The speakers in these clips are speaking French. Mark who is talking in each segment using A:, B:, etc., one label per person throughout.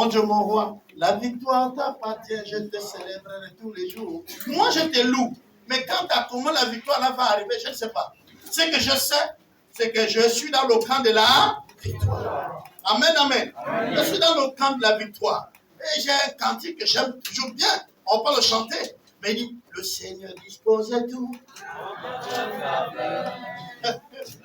A: Mon Dieu, mon roi, la victoire t'appartient, je te célébrerai tous les jours. Moi, je te loue. Mais quant à comment la victoire là va arriver, je ne sais pas. Ce que je sais, c'est que je suis dans le camp de la victoire. Amen, amen. Je suis dans le camp de la victoire. Et j'ai un cantique que j'aime toujours bien. On peut le chanter. Mais il dit, le Seigneur dispose de tout.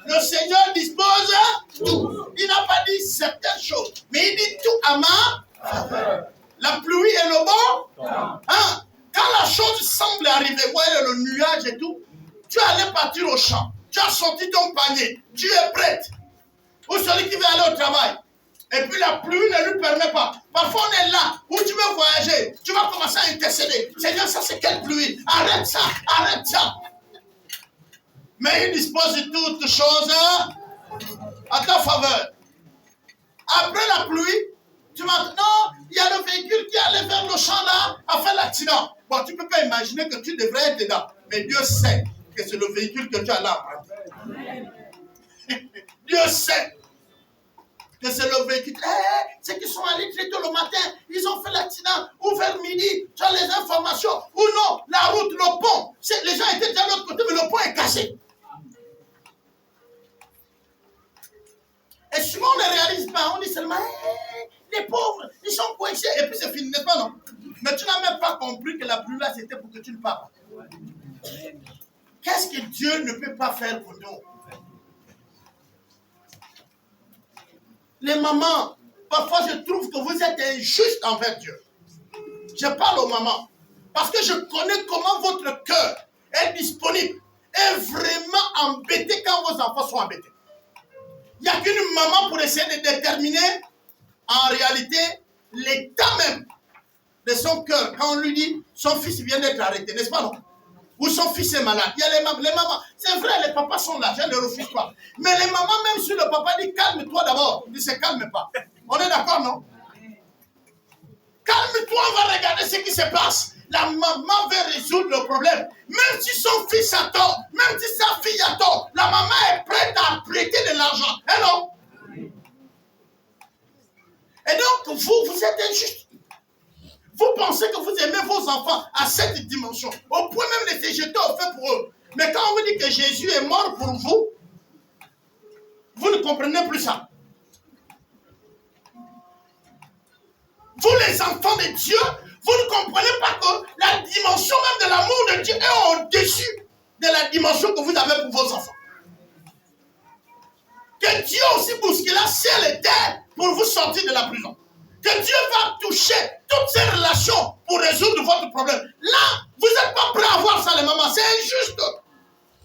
A: Le Seigneur dispose tout. Il n'a pas dit certaines choses, mais il dit tout à ma faveur. La pluie et le bon. Hein? Quand la chose semble arriver, voyez le nuage et tout, tu allais partir au champ. Tu as sorti ton panier. Tu es prête. Ou celui qui veut aller au travail. Et puis la pluie ne lui permet pas. Parfois on est là, où tu veux voyager. Tu vas commencer à intercéder. Seigneur, ça c'est quelle pluie? Arrête ça, arrête ça. Mais il dispose de toutes choses à ta faveur. Après la pluie, tu vas dire, non, il y a le véhicule qui allait vers le champ là, a fait l'accident. Bon, tu ne peux pas imaginer que tu devrais être dedans. Mais Dieu sait que c'est le véhicule que tu as là. Dieu sait que c'est le véhicule. Ceux qui sont allés très tôt le matin, ils ont fait l'accident. Ou vers midi, tu as les informations. Ou non, la route, le pont. Les gens étaient déjà de l'autre côté, mais le pont est cassé. Et souvent, on ne réalise pas. On dit seulement, les pauvres, ils sont coincés. Et puis c'est fini, n'est-ce pas, non? Mais tu n'as même pas compris que la pluie là, c'était pour que tu ne parles pas. Qu'est-ce que Dieu ne peut pas faire pour nous? Les mamans, parfois je trouve que vous êtes injustes envers Dieu. Je parle aux mamans. Parce que je connais comment votre cœur est disponible. Est vraiment embêté quand vos enfants sont embêtés. Il n'y a qu'une maman pour essayer de déterminer en réalité l'état même de son cœur. Quand on lui dit son fils vient d'être arrêté, n'est-ce pas non? Ou son fils est malade. Il y a les mamans. C'est vrai, les papas sont là, je ne le refuse pas. Mais les mamans, même si le papa dit calme-toi d'abord, il ne se calme pas. On est d'accord, non? Calme-toi, on va regarder ce qui se passe. La maman veut résoudre le problème. Même si son fils a tort, même si sa fille a tort, la maman est prête à prêter de l'argent. Eh non? Et donc, vous êtes injuste. Vous pensez que vous aimez vos enfants à cette dimension, au point même de se jeter au feu pour eux. Mais quand on vous dit que Jésus est mort pour vous, vous ne comprenez plus ça. Vous, les enfants de Dieu, vous ne comprenez pas que la dimension même de l'amour de Dieu est au-dessus de la dimension que vous avez pour vos enfants. Que Dieu aussi bouscula ciel et terre pour vous sortir de la prison. Que Dieu va toucher toutes ces relations pour résoudre votre problème. Là, vous n'êtes pas prêts à voir ça, les mamans. C'est injuste.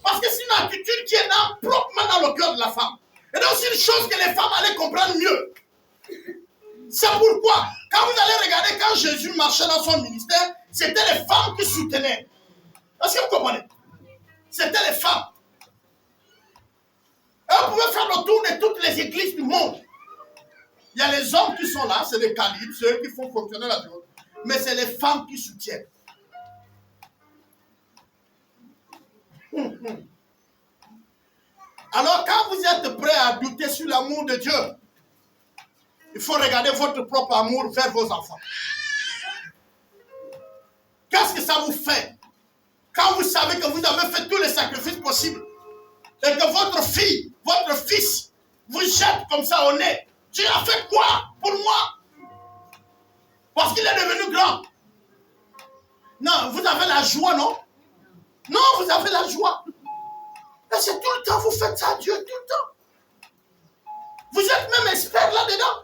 A: Parce que c'est une attitude qui est proprement dans le cœur de la femme. Et donc, c'est une chose que les femmes allaient comprendre mieux. C'est pourquoi, quand vous allez regarder, quand Jésus marchait dans son ministère, c'était les femmes qui soutenaient. Est-ce que vous comprenez? C'était les femmes. Et on pouvait faire le tour de toutes les églises du monde. Il y a les hommes qui sont là, c'est les calibres, ceux qui font fonctionner la chose. Mais c'est les femmes qui soutiennent. Alors, quand vous êtes prêts à douter sur l'amour de Dieu, il faut regarder votre propre amour vers vos enfants. Qu'est-ce que ça vous fait quand vous savez que vous avez fait tous les sacrifices possibles et que votre fille, votre fils vous jette comme ça au nez? Tu as fait quoi pour moi? Parce qu'il est devenu grand. Non, vous avez la joie, non? Non, vous avez la joie. Et c'est tout le temps, vous faites ça à Dieu, tout le temps. Vous êtes même expert là-dedans.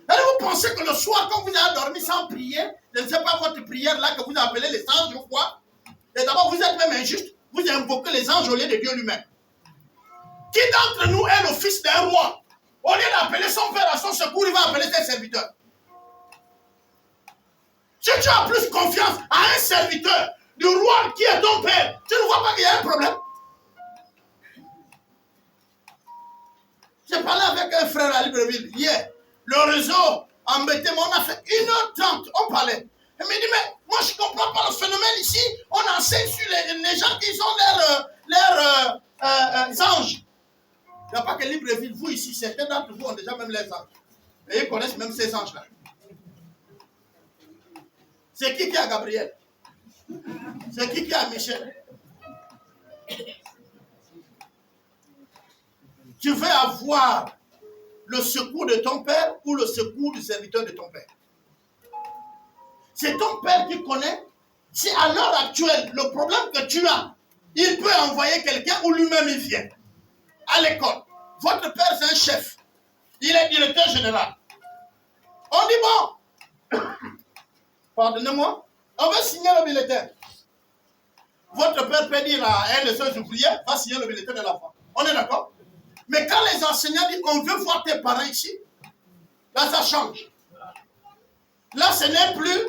A: Et vous pensez que le soir, quand vous avez dormi sans prier, je ne sais pas votre prière là que vous appelez les anges ou quoi, et d'abord vous êtes même injuste, vous invoquez les anges au lieu de Dieu lui-même. Qui d'entre nous est le fils d'un roi? Au lieu d'appeler son père à son secours, il va appeler ses serviteurs. Si tu as plus confiance à un serviteur du roi qui est ton père, tu ne vois pas qu'il y a un problème? J'ai parlé avec un frère à Libreville hier. Le réseau embêté, mais on a fait 1h30, on parlait. Il me dit, mais moi je ne comprends pas le phénomène ici. On enseigne sur les gens qui ont leurs anges. Il n'y a pas que Libreville, vous ici, certains d'entre vous ont déjà même les anges. Et ils connaissent même ces anges-là. C'est qui a Gabriel? C'est qui a Michel? Tu veux avoir le secours de ton père ou le secours du serviteur de ton père? C'est ton père qui connaît. Si à l'heure actuelle, le problème que tu as, il peut envoyer quelqu'un ou lui-même il vient à l'école. Votre père, c'est un chef. Il est directeur général. On dit bon, pardonnez-moi, on va signer le bulletin. Votre père peut dire à un de ses ouvriers, va signer le bulletin de l'enfant. On est d'accord? Mais quand les enseignants disent, on veut voir tes parents ici, là ça change. Là ce n'est plus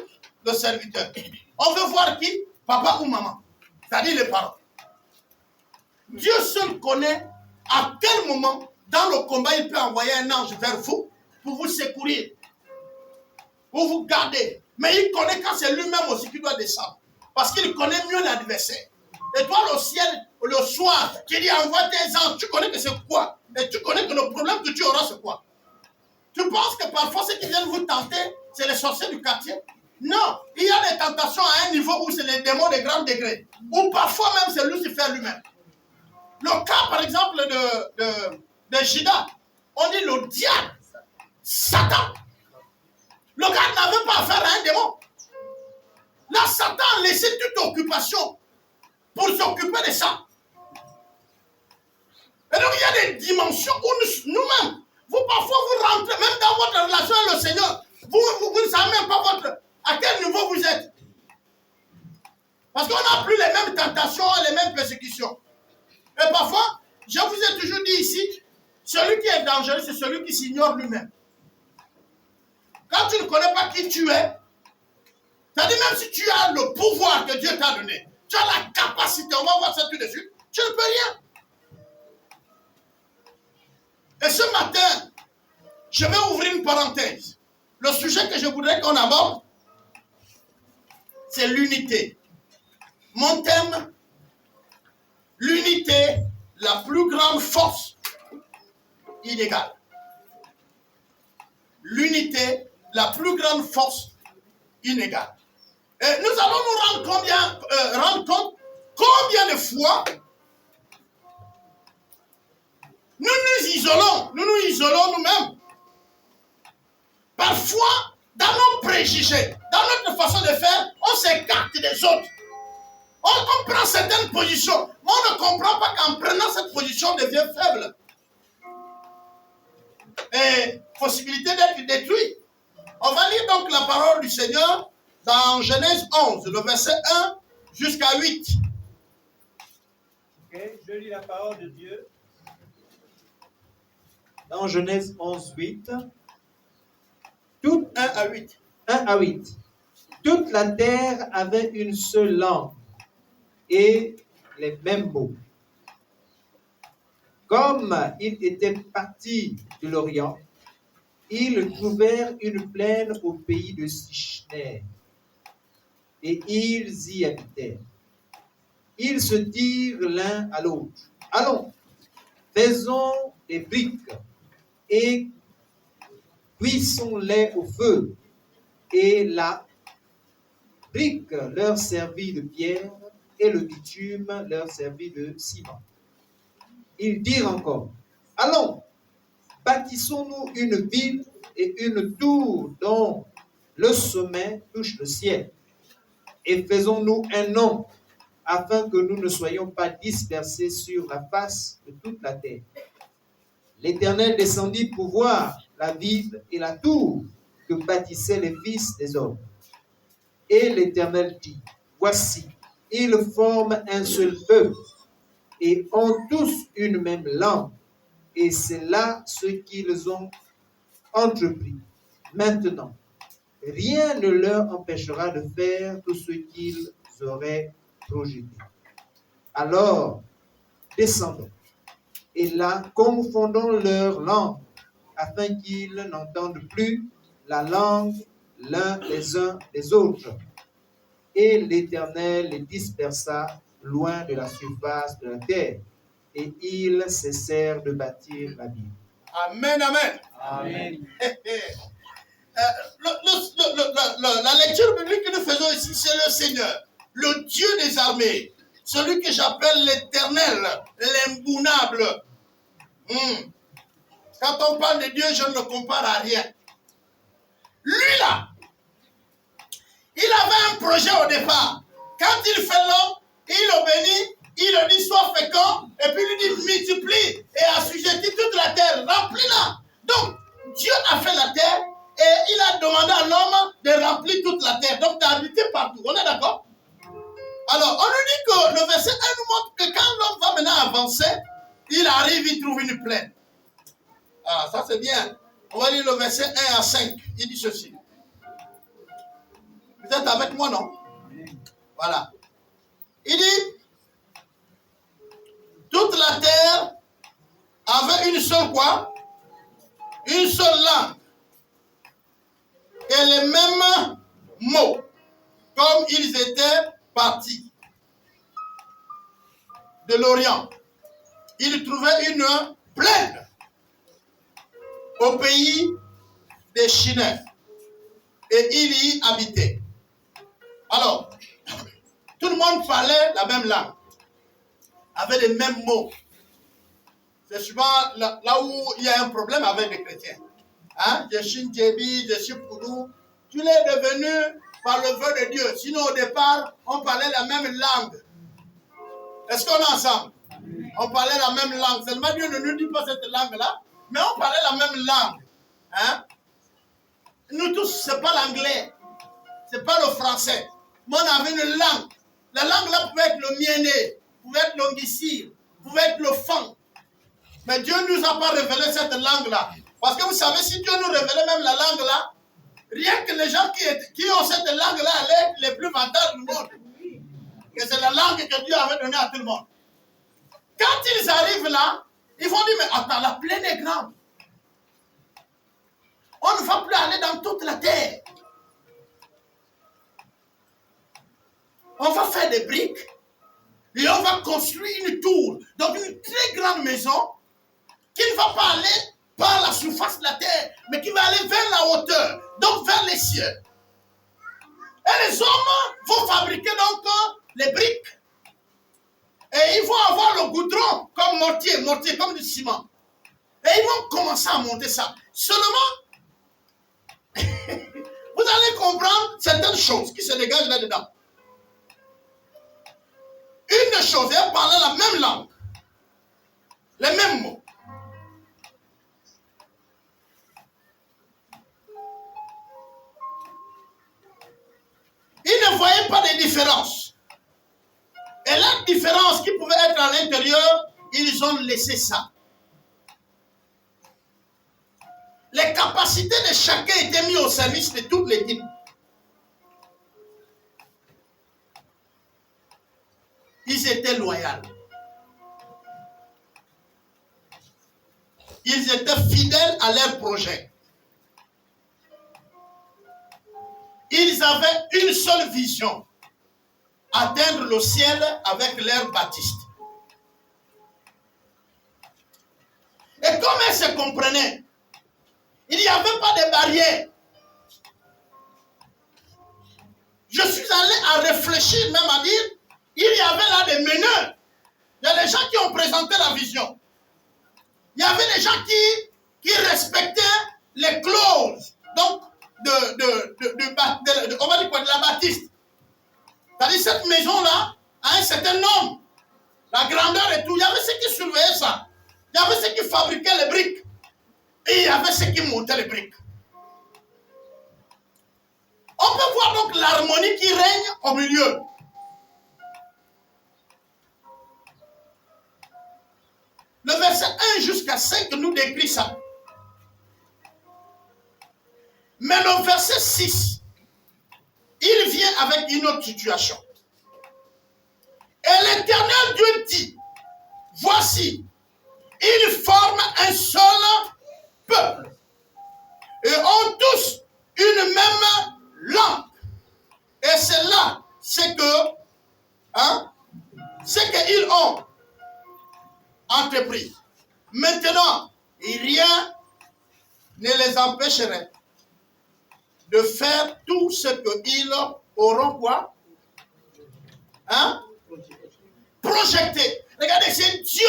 A: le serviteur. On veut voir qui? Papa ou maman. C'est-à-dire les parents. Dieu seul connaît à quel moment, dans le combat, il peut envoyer un ange vers vous pour vous secourir, pour vous garder. Mais il connaît quand c'est lui-même aussi qui doit descendre. Parce qu'il connaît mieux l'adversaire. Et toi, le ciel, le soir, qui dit envoie tes anges, tu connais que c'est quoi? Et tu connais que le problème que tu auras, c'est quoi? Tu penses que parfois, ceux qui viennent vous tenter, c'est les sorciers du quartier? Non, il y a des tentations à un niveau où c'est les démons de grand degré. Ou parfois même, c'est Lucifer lui-même. Le cas, par exemple, de Judas, on dit le diable, Satan. Le gars n'avait pas affaire à un démon. Là, Satan a laissé toute occupation pour s'occuper de ça. Et donc, il y a des dimensions où nous-mêmes, vous parfois vous rentrez, même dans votre relation avec le Seigneur, vous ne savez même pas à quel niveau vous êtes. Parce qu'on n'a plus les mêmes tentations, les mêmes persécutions. Et parfois, je vous ai toujours dit ici, celui qui est dangereux, c'est celui qui s'ignore lui-même. Quand tu ne connais pas qui tu es, c'est-à-dire même si tu as le pouvoir que Dieu t'a donné, tu as la capacité, on va voir ça tout de suite, tu ne peux rien. Et ce matin, je vais ouvrir une parenthèse. Le sujet que je voudrais qu'on aborde, c'est l'unité. Mon thème, l'unité, la plus grande force inégale. L'unité, la plus grande force inégale. Et nous allons nous rendre compte combien de fois nous nous isolons nous-mêmes. Parfois, dans nos préjugés, dans notre façon de faire, on s'écarte des autres. On prend certaines positions, mais on ne comprend pas qu'en prenant cette position, on devient faible. Et possibilité d'être détruit. On va lire donc la parole du Seigneur dans Genèse 11, le verset 1 jusqu'à 8.
B: Ok, je lis la parole de Dieu. Dans Genèse 11, 8.
A: Tout 1 à 8.
B: 1 à 8. Toute la terre avait une seule langue et les mêmes mots. Comme ils étaient partis de l'Orient, ils trouvèrent une plaine au pays de Sichner, et ils y habitèrent. Ils se dirent l'un à l'autre, allons, faisons des briques et cuisons-les au feu. Et la brique leur servit de pierre et le bitume leur servit de ciment. Ils dirent encore, allons, bâtissons-nous une ville et une tour dont le sommet touche le ciel, et faisons-nous un nom, afin que nous ne soyons pas dispersés sur la face de toute la terre. L'Éternel descendit pour voir la ville et la tour que bâtissaient les fils des hommes. Et l'Éternel dit, voici, ils forment un seul peuple, et ont tous une même langue, et c'est là ce qu'ils ont entrepris. Maintenant, rien ne leur empêchera de faire tout ce qu'ils auraient projeté. Alors, descendons, et là, confondons leur langue, afin qu'ils n'entendent plus la langue l'un des uns des autres. Et l'Éternel les dispersa loin de la surface de la terre, et ils cessèrent de bâtir la ville.
A: Amen, amen.
B: Amen.
A: La lecture biblique que nous faisons ici, c'est le Seigneur, le Dieu des armées, celui que j'appelle l'Éternel, l'imbounable. Quand on parle de Dieu, je ne le compare à rien. Lui là, il avait un projet au départ. Quand il fait l'homme, il le bénit, il le dit sois fécond, et puis il dit multiplie et assujettis toute la terre, remplis-la. Donc, Dieu a fait la terre et il a demandé à l'homme de remplir toute la terre, donc d'habiter partout. On est d'accord? Alors, on nous dit que le verset 1 nous montre que quand l'homme va maintenant avancer, il arrive, il trouve une plaine. Ah, ça c'est bien. On va lire le verset 1 à 5. Il dit ceci. Vous êtes avec moi, non? Voilà. Il dit, toute la terre avait une seule quoi? Une seule langue. Et les mêmes mots, comme ils étaient partis de l'Orient. Ils trouvaient une plaine au pays des Chinois. Et il y habitait. Alors, tout le monde parlait la même langue, avait les mêmes mots. C'est souvent là où il y a un problème avec les chrétiens. Hein? Je suis Djebi, je suis Poudou. Tu l'es devenu par le vœu de Dieu. Sinon, au départ, on parlait la même langue. Est-ce qu'on est ensemble? On parlait la même langue. Seulement Dieu ne nous dit pas cette langue-là, mais on parlait la même langue. Hein? Nous tous, ce n'est pas l'anglais, ce n'est pas le français. Mais on avait une langue. La langue-là pouvait être le mienné, pouvait être l'onguissir, pouvait être le fan. Mais Dieu ne nous a pas révélé cette langue-là. Parce que vous savez, si Dieu nous révélait même la langue-là, rien que les gens qui ont cette langue-là allaient être les plus vantards du monde. Et c'est la langue que Dieu avait donnée à tout le monde. Quand ils arrivent là, ils vont dire, mais attends, la plaine est grande. On ne va plus aller dans toute la terre. On va faire des briques et on va construire une tour, donc une très grande maison qui ne va pas aller par la surface de la terre, mais qui va aller vers la hauteur, donc vers les cieux. Et les hommes vont fabriquer donc les briques. Et ils vont avoir le goudron comme mortier comme du ciment. Et ils vont commencer à monter ça. Seulement, vous allez comprendre certaines choses qui se dégagent là-dedans. Une des choses, ils parlaient la même langue, les mêmes mots. Ils ne voyaient pas de différence. Et la différence qui pouvait être à l'intérieur, ils ont laissé ça. Les capacités de chacun étaient mises au service de toute l'équipe. Ils étaient loyaux. Ils étaient fidèles à leur projet. Ils avaient une seule vision. Atteindre le ciel avec leur baptiste. Et comme ils se comprenaient, il n'y avait pas de barrière. Je suis allé à réfléchir, même à dire, il y avait là des meneurs. Il y a des gens qui ont présenté la vision. Il y avait des gens qui respectaient les clauses, donc on va dire quoi, de la baptiste. C'est-à-dire cette maison-là a un certain nombre, la grandeur et tout. Il y avait ceux qui surveillaient ça. Il y avait ceux qui fabriquaient les briques. Et il y avait ceux qui montaient les briques. On peut voir donc l'harmonie qui règne au milieu. Le verset 1 jusqu'à 5 nous décrit ça. Mais le verset 6, il vient avec une autre situation. Et l'Éternel Dieu dit, voici, ils forment un seul peuple et ont tous une même langue. Et c'est là, c'est qu'ils ont entrepris. Maintenant, rien ne les empêcherait de faire tout ce qu'ils auront quoi? Hein? Projeté. Regardez, c'est Dieu.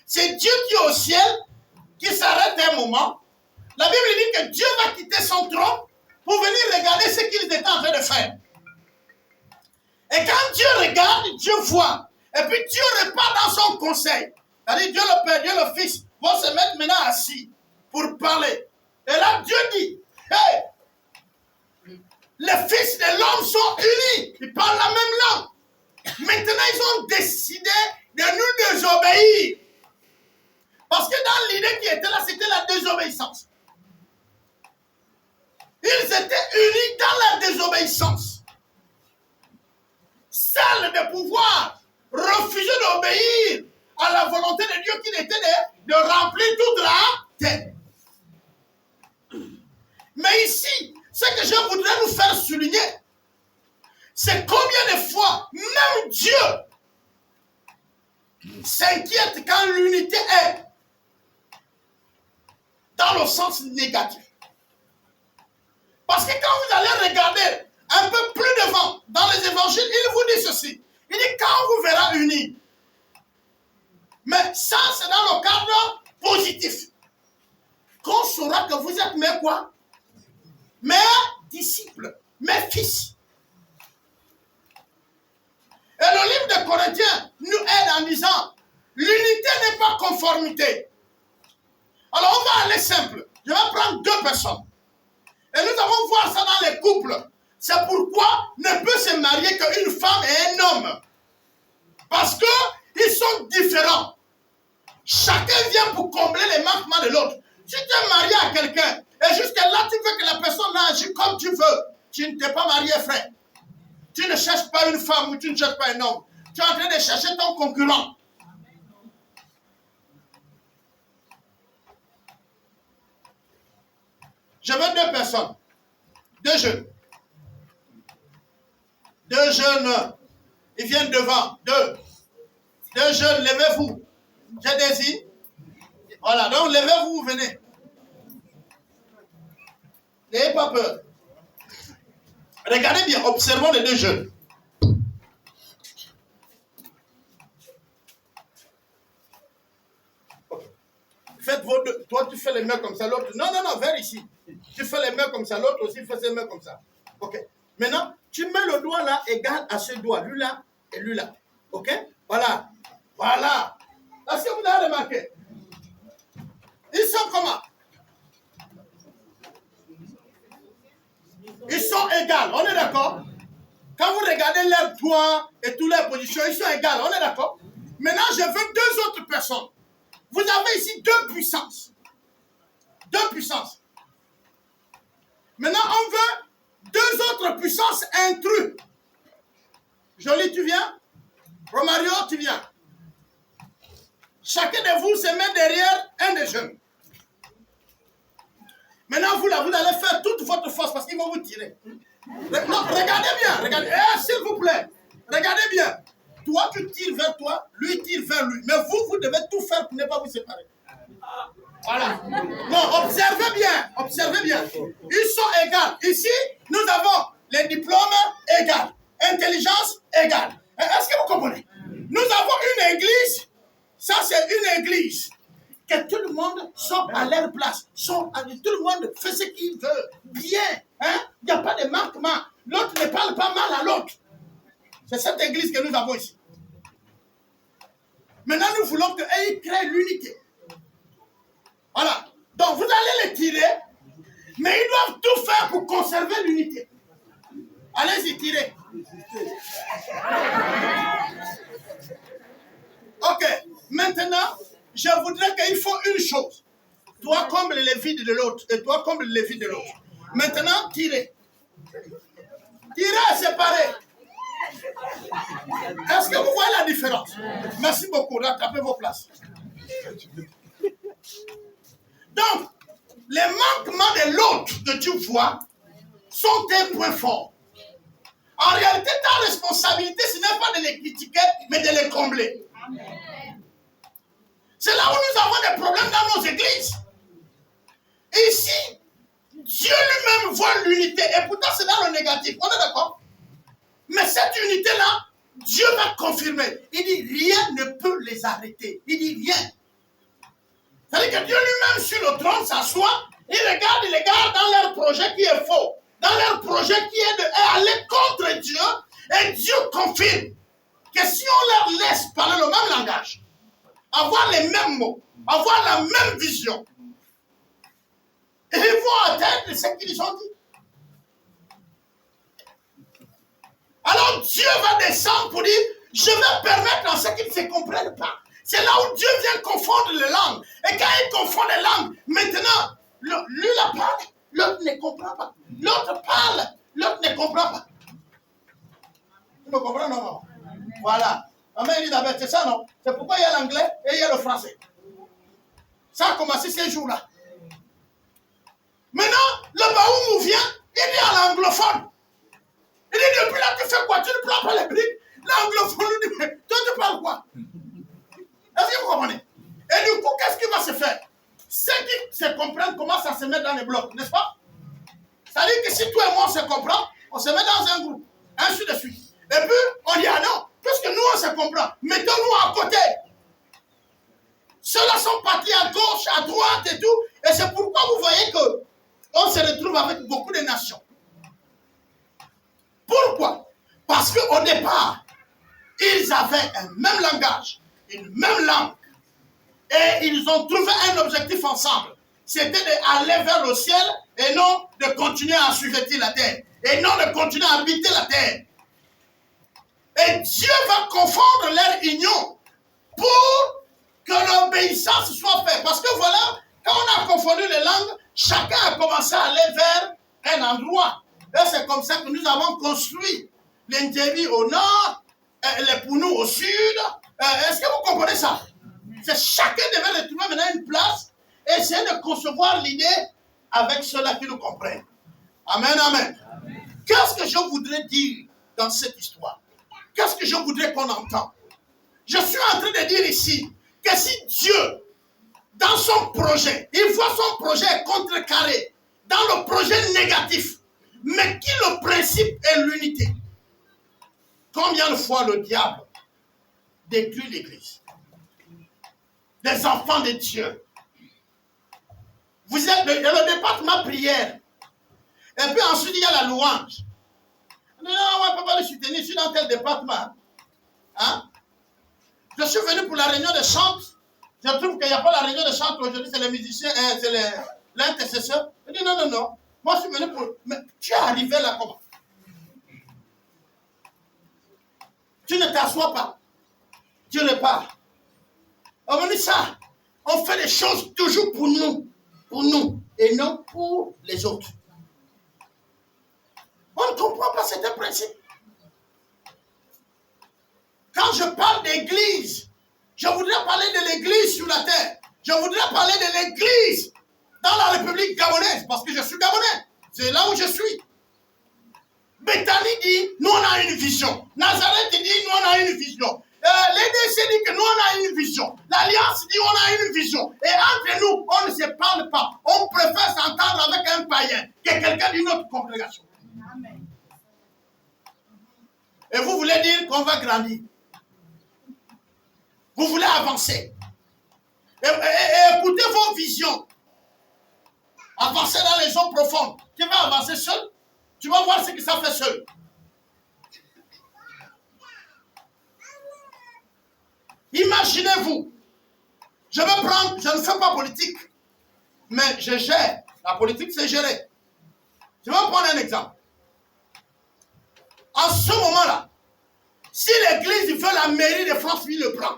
A: C'est Dieu qui est au ciel, qui s'arrête un moment. La Bible dit que Dieu va quitter son trône pour venir regarder ce qu'ils étaient en train de faire. Et quand Dieu regarde, Dieu voit. Et puis Dieu repart dans son conseil. C'est-à-dire Dieu le Père, Dieu le Fils vont se mettre maintenant assis pour parler. Et là, Dieu dit, hey, les fils de l'homme sont unis. Ils parlent la même langue. Maintenant, ils ont décidé de nous désobéir. Parce que dans l'idée qui était là, c'était la désobéissance. Ils étaient unis dans la désobéissance. Celle de pouvoir refuser d'obéir à la volonté de Dieu qui était de remplir toute la terre. Mais ici, ce que je voudrais nous faire souligner, c'est combien de fois même Dieu s'inquiète quand l'unité est dans le sens négatif. Parce que quand vous allez regarder un peu plus devant, dans les évangiles, il vous dit ceci. Il dit, quand vous verrez unis. Mais ça, c'est dans le cadre positif. Qu'on saura que vous êtes mes quoi? Mes disciples, mes fils. Et le livre de Corinthiens nous aide en disant, l'unité n'est pas conformité. Alors on va aller simple. Je vais prendre deux personnes. Et nous allons voir ça dans les couples. C'est pourquoi ne peut se marier qu'une femme et un homme. Parce qu'ils sont différents. Chacun vient pour combler les manquements de l'autre. Si tu es marié à quelqu'un, et jusqu'à là tu veux que la personne agisse comme tu veux, tu ne t'es pas marié, frère. Tu ne cherches pas une femme ou tu ne cherches pas un homme. Tu es en train de chercher ton concurrent. Je veux deux personnes. Deux jeunes. Deux jeunes. Ils viennent devant. Deux jeunes, levez-vous. Je désire. Voilà, donc levez-vous, vous venez. N'ayez pas peur. Regardez bien, observons les deux jeunes. Faites vos deux. Toi, tu fais les mains comme ça, l'autre. Non, vers ici. Tu fais les mains comme ça, l'autre aussi fait ses mains comme ça. Ok. Maintenant, tu mets le doigt là égal à ce doigt. Lui là et lui là. Ok. Voilà. Est-ce que vous avez remarqué? Ils sont comment? Ils sont égaux. On est d'accord? Quand vous regardez leurs doigts et toutes leurs positions, ils sont égaux. On est d'accord? Maintenant, je veux deux autres personnes. Vous avez ici deux puissances. Deux puissances. Maintenant, on veut deux autres puissances intrus. Jolie, tu viens? Romario, tu viens? Chacun de vous se met derrière un des jeunes. Maintenant, vous là, vous allez faire toute votre force parce qu'ils vont vous tirer. Non, regardez bien. Regardez. S'il vous plaît. Regardez bien. Toi, tu tires vers toi, lui tire vers lui. Mais vous devez tout faire pour ne pas vous séparer. Voilà. Non, observez bien. Observez bien. Ils sont égaux. Ici, nous avons les diplômes égaux. Intelligence égale. Est-ce que vous comprenez? Nous avons une église. Ça, c'est une église. Que tout le monde soit à leur place. Tout le monde fait ce qu'il veut. Bien. Hein? Il n'y a pas de manquement. L'autre ne parle pas mal à l'autre. C'est cette église que nous avons ici. Maintenant, nous voulons qu'ils créent l'unité. Voilà. Donc, vous allez les tirer, mais ils doivent tout faire pour conserver l'unité. Allez-y, tirez. Ok. Maintenant, je voudrais qu'il faut une chose. Toi, comble les vides de l'autre, et toi, comble les vides de l'autre. Maintenant, tirez. Tirez, séparez. Est-ce que vous voyez la différence? Merci beaucoup. Rattrapez vos places. Donc, les manquements de l'autre que tu vois sont tes points forts. En réalité, ta responsabilité, ce n'est pas de les critiquer, mais de les combler. C'est là où nous avons des problèmes dans nos églises. Ici, Dieu lui-même voit l'unité. Et pourtant, c'est dans le négatif. On est d'accord? Mais cette unité-là, Dieu va confirmer. Il dit, rien ne peut les arrêter. Il dit, rien. C'est-à-dire que Dieu lui-même, sur le trône, s'assoit. Il regarde, il regarde dans leur projet qui est faux. Dans leur projet qui est d'aller contre Dieu. Et Dieu confirme que si on leur laisse parler le même langage, avoir les mêmes mots, avoir la même vision, ils vont atteindre ce qu'ils ont dit. Alors Dieu va descendre pour dire, je vais permettre à ceux qui ne se comprennent pas. C'est là où Dieu vient confondre les langues. Et quand il confond les langues, maintenant, lui la parle, l'autre ne comprend pas. L'autre parle, l'autre ne comprend pas. Tu me comprends, non? Voilà. Amen, Elisabeth, c'est ça, non? C'est pourquoi il y a l'anglais et il y a le français. Ça a commencé ces jours-là. Maintenant, le Baoumou vient, il dit à l'anglophone. Il dit, depuis là, tu fais quoi? Tu ne prends pas les briques? L'anglophone lui dit, mais toi, tu parles quoi? Est-ce que vous comprenez? Et du coup, qu'est-ce qui va se faire? Ceux qui se comprennent commencent à se mettre dans les blocs, n'est-ce pas? C'est-à-dire que si toi et moi, on se comprend, on se met dans un groupe, ainsi de suite. Et puis, on dit, ah non, puisque nous, on se comprend, mettons-nous à côté. Ceux-là sont partis à gauche, à droite et tout. Et c'est pourquoi vous voyez qu'on se retrouve avec beaucoup de nations. Pourquoi? Parce qu'au départ, ils avaient un même langage, une même langue. Et ils ont trouvé un objectif ensemble. C'était d'aller vers le ciel et non de continuer à assujettir la terre. Et non de continuer à habiter la terre. Et Dieu va confondre leur union pour que l'obéissance soit faite. Parce que voilà, quand on a confondu les langues, chacun a commencé à aller vers un endroit. Et c'est comme ça que nous avons construit l'Indébi au nord, les Pounou au sud. Est-ce que vous comprenez ça? C'est chacun devait retrouver maintenant une place et essayer de concevoir l'idée avec ceux-là qui nous comprennent. Amen, amen. Qu'est-ce que je voudrais dire dans cette histoire? Qu'est-ce que je voudrais qu'on entende? Je suis en train de dire ici que si Dieu, dans son projet, il voit son projet contrecarré, dans le projet négatif, mais qui le principe est l'unité. Combien de fois le diable détruit l'Église? Les enfants de Dieu. Vous êtes le département prière. Et puis ensuite, il y a la louange. Non, on ne peut pas le soutenir, je suis dans tel département. Hein? Je suis venu pour la réunion de chante. Je trouve qu'il n'y a pas la réunion de chante aujourd'hui, c'est les musiciens, c'est l'intercesseur. Je dis non. Moi, je suis venu pour... Mais tu es arrivé là comment? Tu ne t'assois pas. Dieu ne parle. On me dit ça. On fait les choses toujours pour nous, et non pour les autres. On ne comprend pas cet principe. Quand je parle d'église, je voudrais parler de l'église sur la terre. Je voudrais parler de l'église dans la République gabonaise, parce que je suis gabonais. C'est là où je suis. Bethany dit, nous on a une vision. Nazareth dit, nous on a une vision. L'EDC dit que nous on a une vision. L'Alliance dit, on a une vision. Et entre nous, on ne se parle pas. On préfère s'entendre avec un païen que quelqu'un d'une autre congrégation. Amen. Et vous voulez dire qu'on va grandir. Vous voulez avancer. Et écoutez vos visions. Avancer dans les zones profondes. Tu vas avancer seul. Tu vas voir ce que ça fait seul. Imaginez-vous. Je ne fais pas politique. Mais je gère. La politique, c'est gérer. Je vais prendre un exemple. En ce moment-là, si l'église veut la mairie de France, il le prend.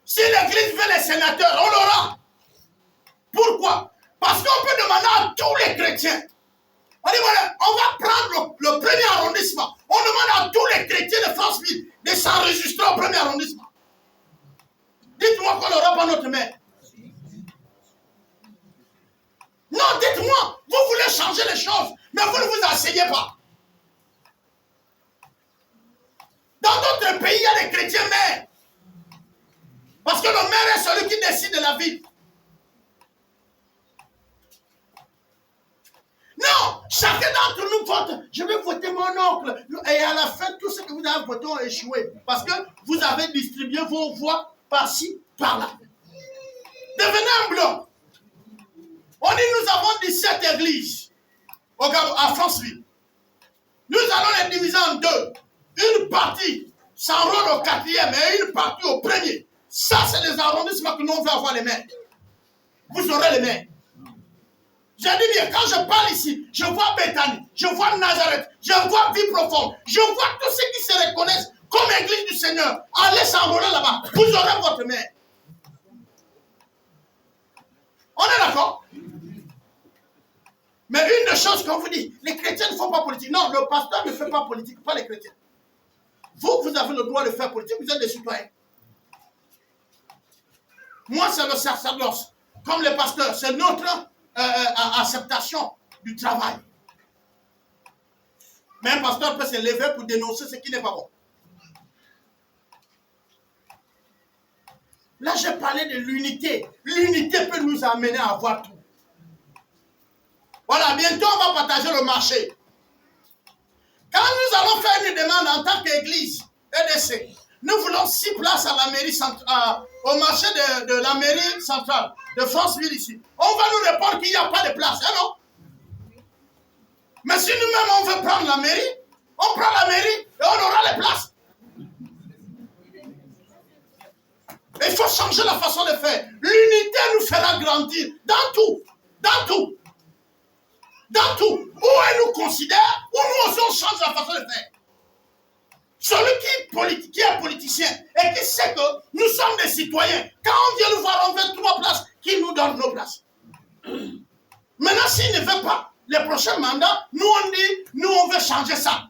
A: Si l'église veut les sénateurs, on l'aura. Pourquoi? Parce qu'on peut demander à tous les chrétiens. On dit voilà, on va prendre le premier arrondissement. On demande à tous les chrétiens de France-Ville de s'enregistrer au premier arrondissement. Dites-moi qu'on n'aura pas notre maire. Non, dites-moi, vous voulez changer les choses, mais vous ne vous asseyez pas. Dans d'autres pays, il y a des chrétiens maires. Parce que le maire est celui qui décide de la ville. Chacun d'entre nous vote. Je vais voter mon oncle. Et à la fin, tout ce que vous avez voté ont échoué. Parce que vous avez distribué vos voix par-ci, par-là. Devenez un bloc. On dit nous avons 17 églises à Franceville. Nous allons les diviser en deux. Une partie s'enrôle au 4e et une partie au 1er. Ça, c'est les arrondissements que nous on veut avoir les maires. Vous aurez les maires. J'ai dit bien, quand je parle ici, je vois Bethany, je vois Nazareth, je vois Vie Profonde, je vois tous ceux qui se reconnaissent comme église du Seigneur. Allez s'enrôler là-bas. Vous aurez votre maire. On est d'accord? Mais une des choses qu'on vous dit, les chrétiens ne font pas politique. Non, le pasteur ne fait pas politique, pas les chrétiens. Vous avez le droit de faire politique, vous êtes des citoyens. Moi, c'est le sacerdoce. Comme les pasteurs, c'est notre acceptation du travail. Mais un pasteur peut se lever pour dénoncer ce qui n'est pas bon. Là, j'ai parlé de l'unité. L'unité peut nous amener à avoir tout. Voilà, bientôt on va partager le marché. Quand nous allons faire une demande en tant qu'église, EDC, nous voulons 6 places à la mairie au marché de la mairie centrale de Franceville ici. On va nous répondre qu'il n'y a pas de place, hein, non? Mais si nous-mêmes on veut prendre la mairie, on prend la mairie et on aura les places. Il faut changer la façon de faire. L'unité nous fera grandir dans tout. Dans tout. Dans tout. Où elle nous considère, où nous aussi on change la façon de faire. Celui qui est politicien et qui sait que nous sommes des citoyens, quand on vient nous voir, on veut 3 places, qui nous donne nos places. Maintenant, s'il ne veut pas les prochains mandats, nous on dit, nous on veut changer ça.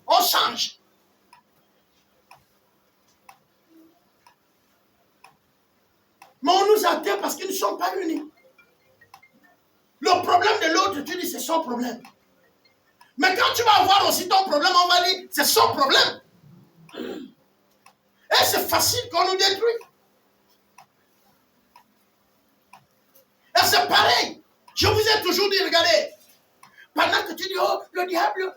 A: On change. Mais on nous atteint parce qu'ils ne sont pas unis. Le problème de l'autre, tu dis c'est son problème. Mais quand tu vas avoir aussi ton problème, on va dire c'est son problème. Et c'est facile qu'on nous détruit. Et c'est pareil. Je vous ai toujours dit, regardez, pendant que tu dis, oh, le diable,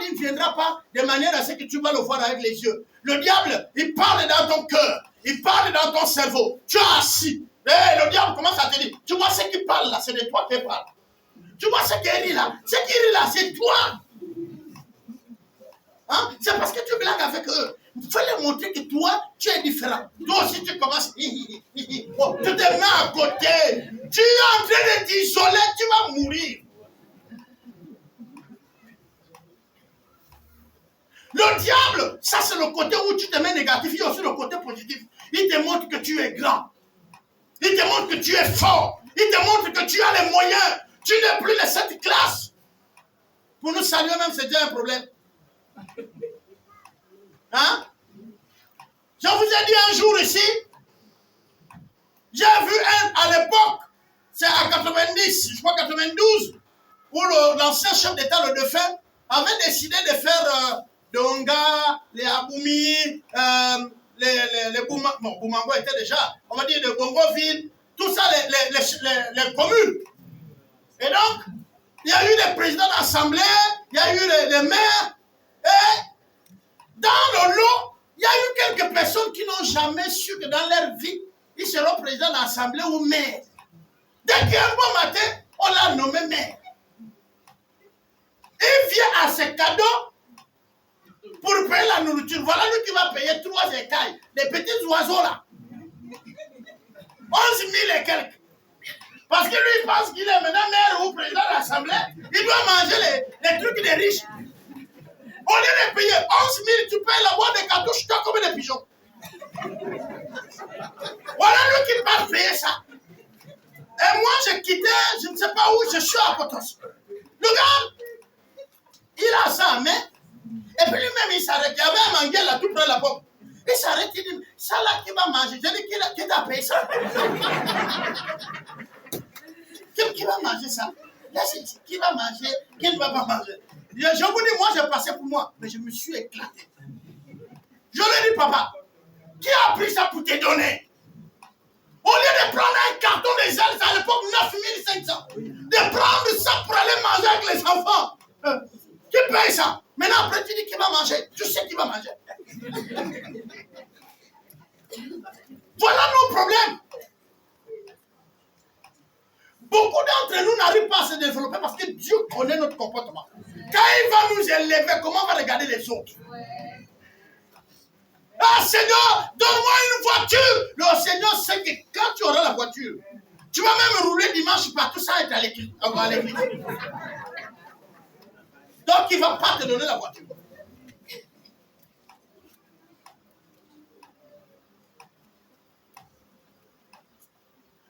A: il ne viendra pas de manière à ce que tu vas le voir avec les yeux. Le diable, il parle dans ton cœur, il parle dans ton cerveau. Tu es assis. Et le diable commence à te dire, tu vois ce qui parle là, c'est de toi qui parle. Tu vois ce qui rit là, ce qui rit là, c'est toi. Hein? C'est parce que tu blagues avec eux. Il faut leur montrer que toi, tu es différent. Toi aussi, tu commences. Oh, tu te mets à côté. Tu es en train de t'isoler, tu vas mourir. Le diable, ça c'est le côté où tu te mets négatif. Il y a aussi le côté positif. Il te montre que tu es grand. Il te montre que tu es fort. Il te montre que tu as les moyens. Tu n'es plus de cette classe. Pour nous saluer même, c'est déjà un problème. Hein? Je vous ai dit un jour ici, j'ai vu à l'époque, c'est à 90, je crois 92, où l'ancien chef d'État, le défunt, avait décidé de faire de Onga, les Aboumi, les Boumango, bon, Boumango était déjà, on va dire de Bongoville, tout ça, les communes. Et donc, il y a eu des présidents d'assemblée, il y a eu les maires, et dans le lot, il y a eu quelques personnes qui n'ont jamais su que dans leur vie, ils seront présidents d'assemblée ou maire. Dès qu'un bon matin, on l'a nommé maire. Il vient à ses cadeaux pour payer la nourriture. Voilà lui qui va payer 3 écailles, les petits oiseaux là. 11 000 et quelques. Parce que lui, il pense qu'il est maintenant maire ou président de l'assemblée. Il doit manger les trucs des riches. Au lieu de payer 11 000, tu payes la boîte de cartouches, tu as comme des pigeons. Voilà lui qui va payer ça. Et moi, j'ai quitté, je ne sais pas où, je suis à Potos. Le gars, il a ça en main. Et puis lui-même, il s'arrête. Il y avait un manguel là, tout près de la porte. Il s'arrête, il dit, ça là, qui va manger? J'ai dit, qui t'a payé ça? Qui va manger ça? Là, qui va manger? Qui ne va pas manger? Je vous dis, moi, j'ai passé pour moi, mais je me suis éclaté. Je lui ai dit, papa, qui a pris ça pour te donner? Au lieu de prendre un carton des ailes à l'époque 9500, de prendre ça pour aller manger avec les enfants. Qui paye ça? Maintenant, après, tu dis qui va manger. Tu sais qui va manger. Voilà nos problèmes. Beaucoup d'entre nous n'arrivent pas à se développer parce que Dieu connaît notre comportement. Quand il va nous élever, comment on va regarder les autres? Ah Seigneur, donne-moi une voiture. Le Seigneur sait que quand tu auras la voiture, tu vas même rouler dimanche partout sans être à l'église. Donc il ne va pas te donner la voiture.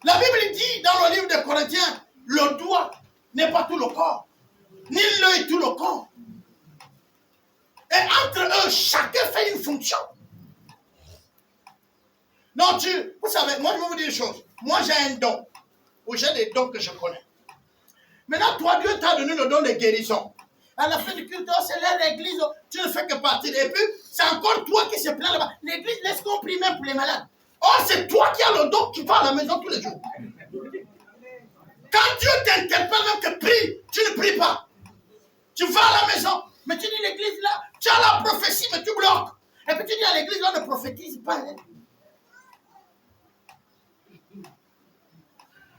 A: La Bible dit dans le livre de Corinthiens, le doigt n'est pas tout le corps, ni l'œil tout le corps. Et entre eux, chacun fait une fonction. Non, vous savez, moi je vais vous dire une chose. Moi j'ai un don, ou j'ai des dons que je connais. Maintenant, toi, Dieu t'a donné le don de guérison. À la fin du culte, c'est l'église, tu ne fais que partir. Et puis, c'est encore toi qui se plaint là-bas. L'église laisse qu'on prie même pour les malades. Or, c'est toi qui as le don qui vas à la maison tous les jours. Quand Dieu t'interpelle même que prie, tu ne pries pas. Tu vas à la maison, mais tu dis l'église là, tu as la prophétie, mais tu bloques. Et puis tu dis à l'église là, ne prophétise pas. Hein.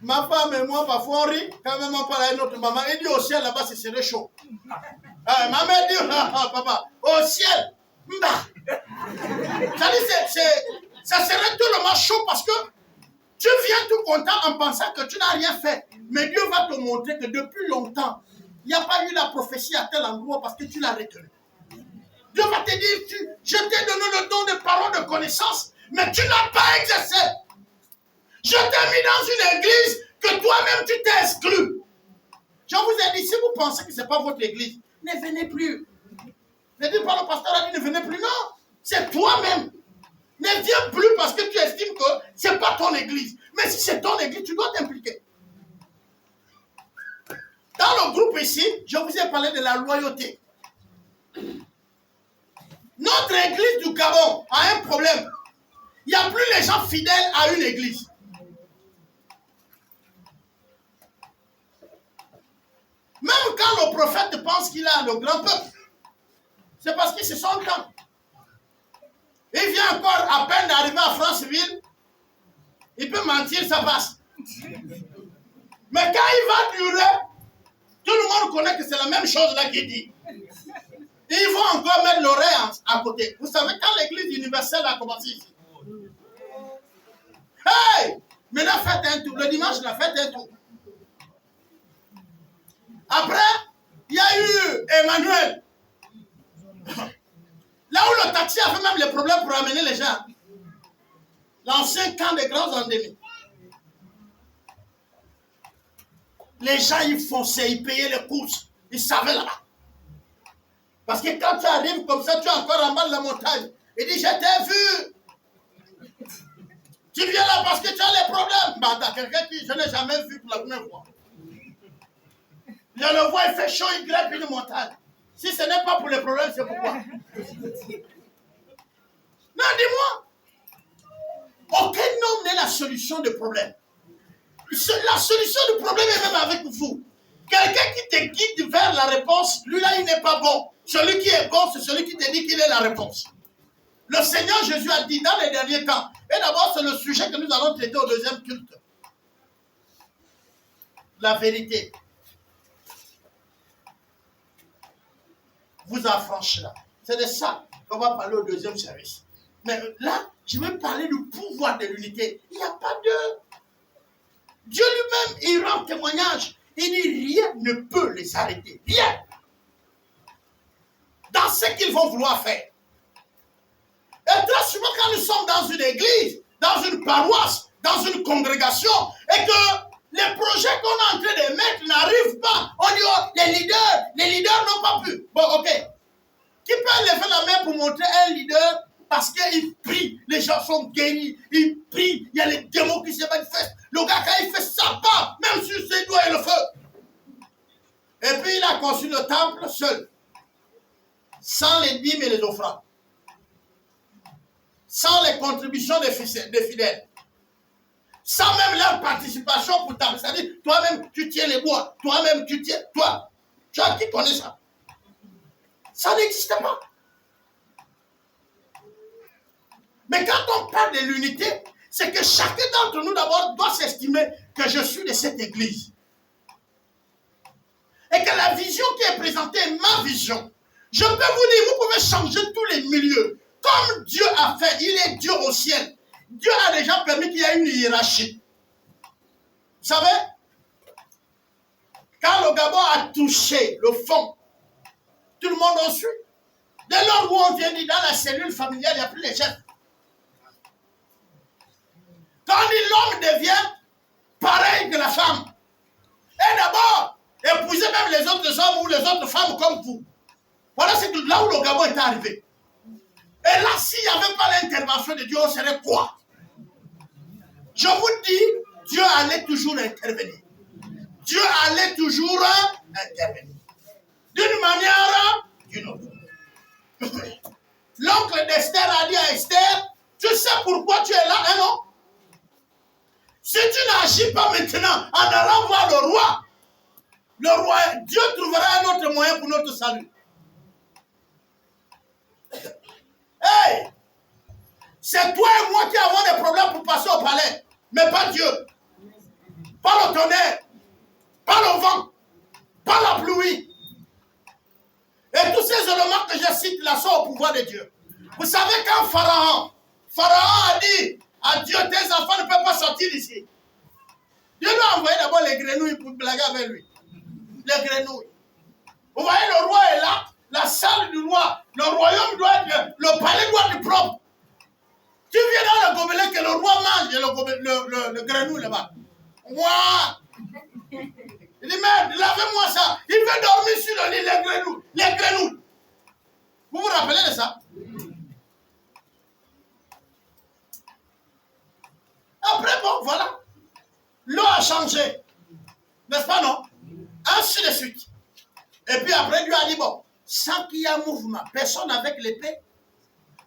A: Ma femme et moi, parfois on rit, quand même on parle à notre maman, elle dit au ciel là-bas, ce serait chaud. Ma mère dit, papa, au ciel, ça serait tellement chaud parce que tu viens tout content en pensant que tu n'as rien fait. Mais Dieu va te montrer que depuis longtemps, il n'y a pas eu la prophétie à tel endroit parce que tu l'as retenu. Dieu va te dire, je t'ai donné le don de parole de connaissance, mais tu n'as pas exercé. Je t'ai mis dans une église que toi-même tu t'es exclu. Je vous ai dit, si vous pensez que ce n'est pas votre église, ne venez plus. Ne dites pas, le pasteur a dit ne venez plus. Non, c'est toi-même. Ne viens plus parce que tu estimes que ce n'est pas ton église. Mais si c'est ton église, tu dois t'impliquer. Dans le groupe ici, je vous ai parlé de la loyauté. Notre église du Gabon a un problème. Il n'y a plus les gens fidèles à une église. Même quand le prophète pense qu'il a le grand peuple, c'est parce que c'est son temps. Il vient encore à peine d'arriver à Franceville, il peut mentir, ça passe. Mais quand il va durer, tout le monde connaît que c'est la même chose là qu'il dit. Ils vont encore mettre l'oreille à côté. Vous savez, quand l'église universelle a commencé ici, hey! Maintenant faites un tour. Le dimanche, là, faites un tour. Après, il y a eu Emmanuel. Là où le taxi avait même les problèmes pour amener les gens. L'ancien camp des grands endémiques. Les gens, ils fonçaient, ils payaient les courses. Ils savaient là-bas. Parce que quand tu arrives comme ça, tu es encore en bas de la montagne. Il dit, je t'ai vu. Tu viens là parce que tu as les problèmes. Bah, t'as quelqu'un qui, je n'ai jamais vu pour la première fois. Je le vois, il fait chaud, il grimpe une montagne. Si ce n'est pas pour les problèmes, c'est pourquoi. Non, dis-moi. Aucun homme n'est la solution du problème. La solution du problème est même avec vous. Quelqu'un qui te guide vers la réponse, lui là, il n'est pas bon. Celui qui est bon, c'est celui qui te dit qu'il est la réponse. Le Seigneur Jésus a dit dans les derniers temps, et d'abord c'est le sujet que nous allons traiter au deuxième culte. La vérité vous affranchira. C'est de ça qu'on va parler au deuxième service. Mais là, je vais parler du pouvoir de l'unité. Il n'y a pas de... Dieu lui-même, il rend témoignage. Il dit, rien ne peut les arrêter. Rien. Dans ce qu'ils vont vouloir faire. Et très souvent, quand nous sommes dans une église, dans une paroisse, dans une congrégation, et que les projets qu'on est en train de mettre n'arrivent pas, on dit, oh, les leaders n'ont pas pu. Bon, ok. Qui peut lever la main pour montrer un leader parce qu'il prie, les gens sont guéris, il prie, il y a les démons qui se manifestent. Le gars, quand il fait ça, pas, même sur ses doigts, il le fait. Et puis, il a construit le temple seul, sans les dîmes et les offrandes, sans les contributions des fidèles, sans même leur participation pour ta. C'est-à-dire, toi-même, tu tiens les bois, toi-même, tu tiens, toi. Tu as qui connaît ça? Ça n'existe pas. Mais quand on parle de l'unité, c'est que chacun d'entre nous d'abord doit s'estimer que je suis de cette église. Et que la vision qui est présentée est ma vision. Je peux vous dire, vous pouvez changer tous les milieux. Comme Dieu a fait, il est Dieu au ciel. Dieu a déjà permis qu'il y ait une hiérarchie. Vous savez, quand le Gabon a touché le fond, tout le monde en suit. Dès lors où on vient dire dans la cellule familiale, il n'y a plus les chefs. Quand l'homme devient pareil que la femme, et d'abord, épouser même les autres hommes ou les autres femmes comme vous. Voilà, c'est là où le Gabon est arrivé. Et là, s'il n'y avait pas l'intervention de Dieu, on serait quoi? Je vous dis, Dieu allait toujours intervenir. Dieu allait toujours intervenir. D'une manière ou d'une autre. L'oncle d'Esther a dit à Esther, tu sais pourquoi tu es là, hein, non? Si tu n'agis pas maintenant en allant voir le roi, Dieu trouvera un autre moyen pour notre salut. Hey! C'est toi et moi qui avons des problèmes pour passer au palais, mais pas Dieu. Pas le tonnerre, pas le vent, pas la pluie. Et tous ces éléments que je cite là sont au pouvoir de Dieu. Vous savez quand Pharaon a dit à Dieu, tes enfants ne peuvent pas sortir d'ici. Dieu lui a envoyé d'abord les grenouilles pour blaguer avec lui. Les grenouilles. Vous voyez, le roi est là, la salle du roi, le royaume doit être, le palais doit être propre. Tu viens dans le gobelet que le roi mange le grenouille là-bas. Moi, il dit, merde, lavez-moi ça. Il veut dormir sur le lit, les grenouilles. Vous vous rappelez de ça? Après, bon, voilà. L'eau a changé. N'est-ce pas, non? Ainsi de suite. Et puis après, Dieu a dit, bon, sans qu'il y ait mouvement, personne avec l'épée,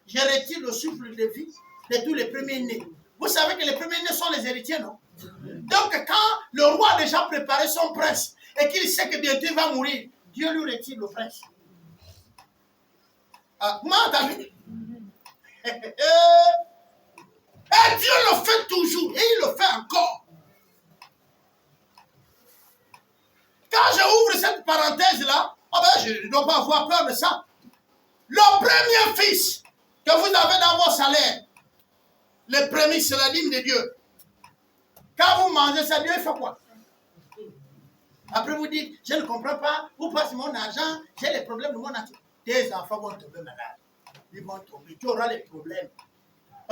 A: je retire le souffle de vie de tous les premiers-nés. Vous savez que les premiers-nés sont les héritiers, non? Donc, quand le roi a déjà préparé son prince et qu'il sait que bientôt il va mourir, Dieu lui retire le prince. Ah, comment t'as vu? Et Dieu le fait toujours et il le fait encore. Quand je ouvre cette parenthèse-là, oh ben, je ne dois pas avoir peur de ça. Le premier fils que vous avez dans vos salaires, le premier, c'est la dîme de Dieu. Quand vous mangez ça, Dieu fait quoi? Après vous dites, je ne comprends pas, vous passez mon argent, j'ai les problèmes de mon nature. Tes enfants vont tomber malades. Ils vont tomber, tu auras les problèmes.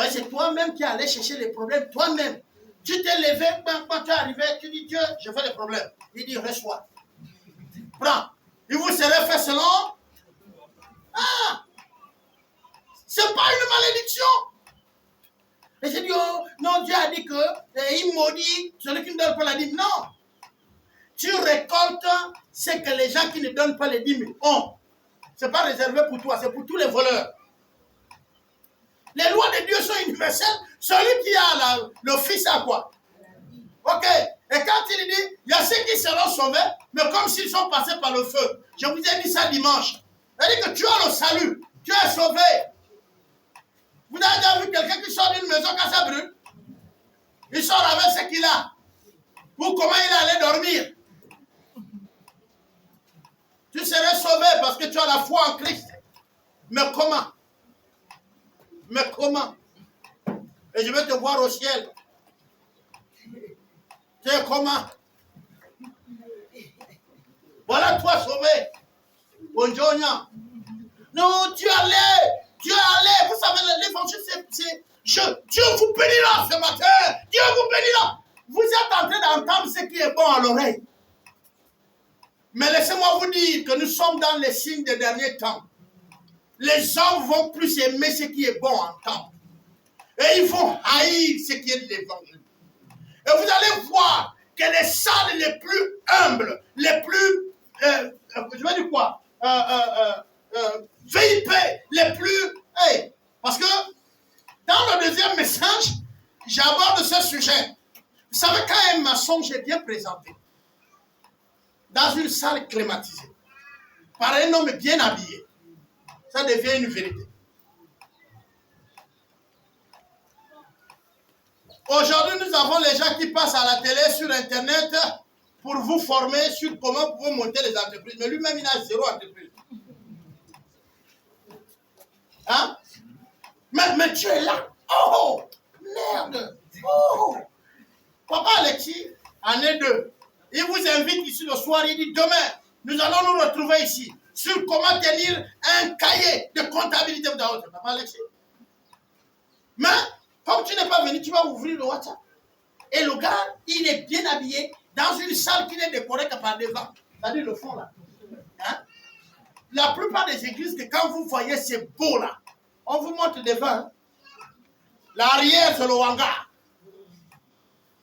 A: C'est toi-même qui allais chercher les problèmes, toi-même. Tu t'es levé, quand tu es arrivé, tu dis, Dieu, je fais les problèmes. Il dit, reçois. Prends. Il vous serait fait selon. Ah! C'est pas une malédiction. Et j'ai dit, oh, non, Dieu a dit qu'il maudit celui qui ne donne pas la dîme. Non. Tu récoltes ce que les gens qui ne donnent pas les dîmes ont. Ce n'est pas réservé pour toi, c'est pour tous les voleurs. Les lois de Dieu sont universelles. Celui qui a le fils a quoi? Ok. Et quand il dit, il y a ceux qui seront sauvés, mais comme s'ils sont passés par le feu. Je vous ai dit ça dimanche. C'est-à-dire que tu as le salut. Tu es sauvé. Vous avez déjà vu quelqu'un qui sort d'une maison quand ça brûle? Il sort avec ce qu'il a. Ou comment il allait dormir? Tu serais sauvé parce que tu as la foi en Christ. Mais comment? Mais comment? Et je vais te voir au ciel. Tu es comment? Voilà toi sauvé. Bonjour. Non, tu allais. Vous savez, l'évangile, c'est Dieu vous bénira ce matin. Dieu vous bénira. Vous êtes en train d'entendre ce qui est bon à l'oreille. Mais laissez-moi vous dire que nous sommes dans les signes des derniers temps. Les hommes vont plus aimer ce qui est bon à entendre. Et ils vont haïr ce qui est de l'évangile. Et vous allez voir que les salles les plus humbles, les plus, je vais dire quoi, VIP, les plus, hey, parce que dans le deuxième message, j'aborde ce sujet. Vous savez, quand un mensonge est bien présenté, dans une salle climatisée, par un homme bien habillé. Ça devient une vérité. Aujourd'hui, nous avons les gens qui passent à la télé, sur Internet, pour vous former sur comment vous monter les entreprises. Mais lui-même, il a 0 entreprise. Hein? Mais tu es là. Oh, merde. Oh. Papa Alexis, année 2, il vous invite ici le soir, il dit demain, nous allons nous retrouver ici sur comment tenir un cahier de comptabilité. Papa Alexis. Mais, comme tu n'es pas venu, tu vas ouvrir le WhatsApp. Et le gars, il est bien habillé dans une salle qui n'est décorée que par devant. C'est-à-dire le fond là. Hein? La plupart des églises, que quand vous voyez c'est beau là, on vous montre devant. Hein? L'arrière, c'est le hangar.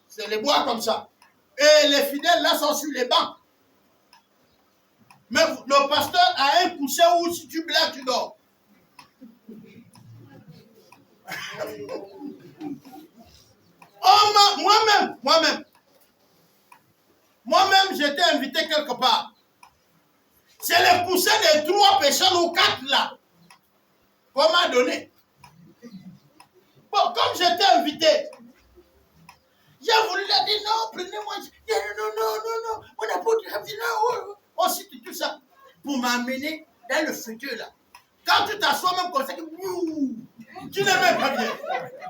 A: C'est les bois comme ça. Et les fidèles là sont sur les bancs. Mais le pasteur a un coussin où si tu blagues, tu dors. Oh, moi-même, j'étais invité quelque part. C'est le coussin des 3 personnes ou 4 là qu'on m'a donné. Bon, comme j'étais invité, j'ai voulu leur dire non, prenez-moi. Non, on n'a pas dit non. On cite tout ça pour m'amener dans le futur là. Quand tu t'assois même comme ça, tu n'es même pas bien.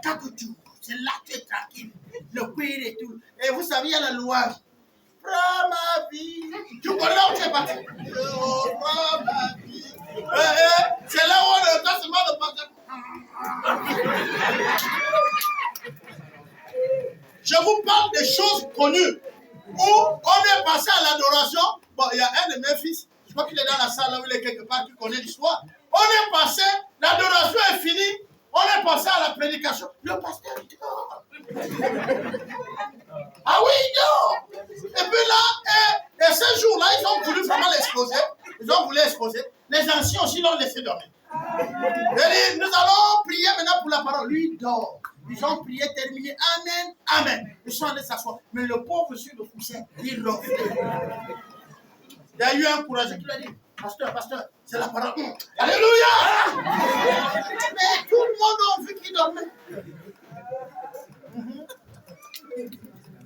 A: Quand tu c'est là que tu es tranquille. Le cuir et tout. Et vous savez, il y a la louange. Prends ma vie. Tu connais où tu es parti? Prends ma vie. C'est là où on entend seulement le pasteur. Je vous parle des choses connues. Où on est passé à l'adoration. Bon, il y a un de mes fils. Je crois qu'il est dans la salle là où il est quelque part, qui connaît l'histoire. On est passé, l'adoration est finie. On est passé à la prédication. Le pasteur dort. Ah oui, il dort. Et puis là, et ce jour-là, ils ont voulu vraiment l'exposer. Ils ont voulu exposer. Les anciens aussi l'ont laissé dormir. Et nous allons prier maintenant pour la parole. Lui, il dort. Ils ont prié, terminé. Amen, amen. Ils sont allés s'asseoir. Mais le pauvre sur le coussin, il ronflait. Il y a eu un courageux qui lui a dit, pasteur, c'est la parole. Alléluia! Mais tout le monde a vu qu'il dormait.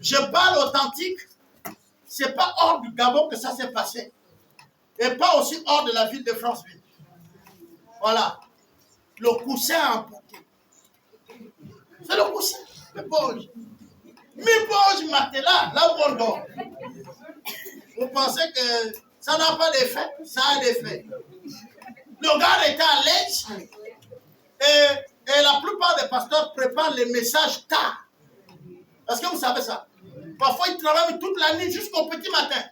A: Je parle authentique. C'est pas hors du Gabon que ça s'est passé. Et pas aussi hors de la ville de Franceville. Voilà. Le coussin a emporté. C'est le coussin. Le poche. Mes poches matelas, là où on dort. Vous pensez que ça n'a pas d'effet? Ça a d'effet. Le gars était à l'aise. Et la plupart des pasteurs préparent les messages tard. Est-ce que vous savez ça? Parfois, ils travaillent toute la nuit jusqu'au petit matin.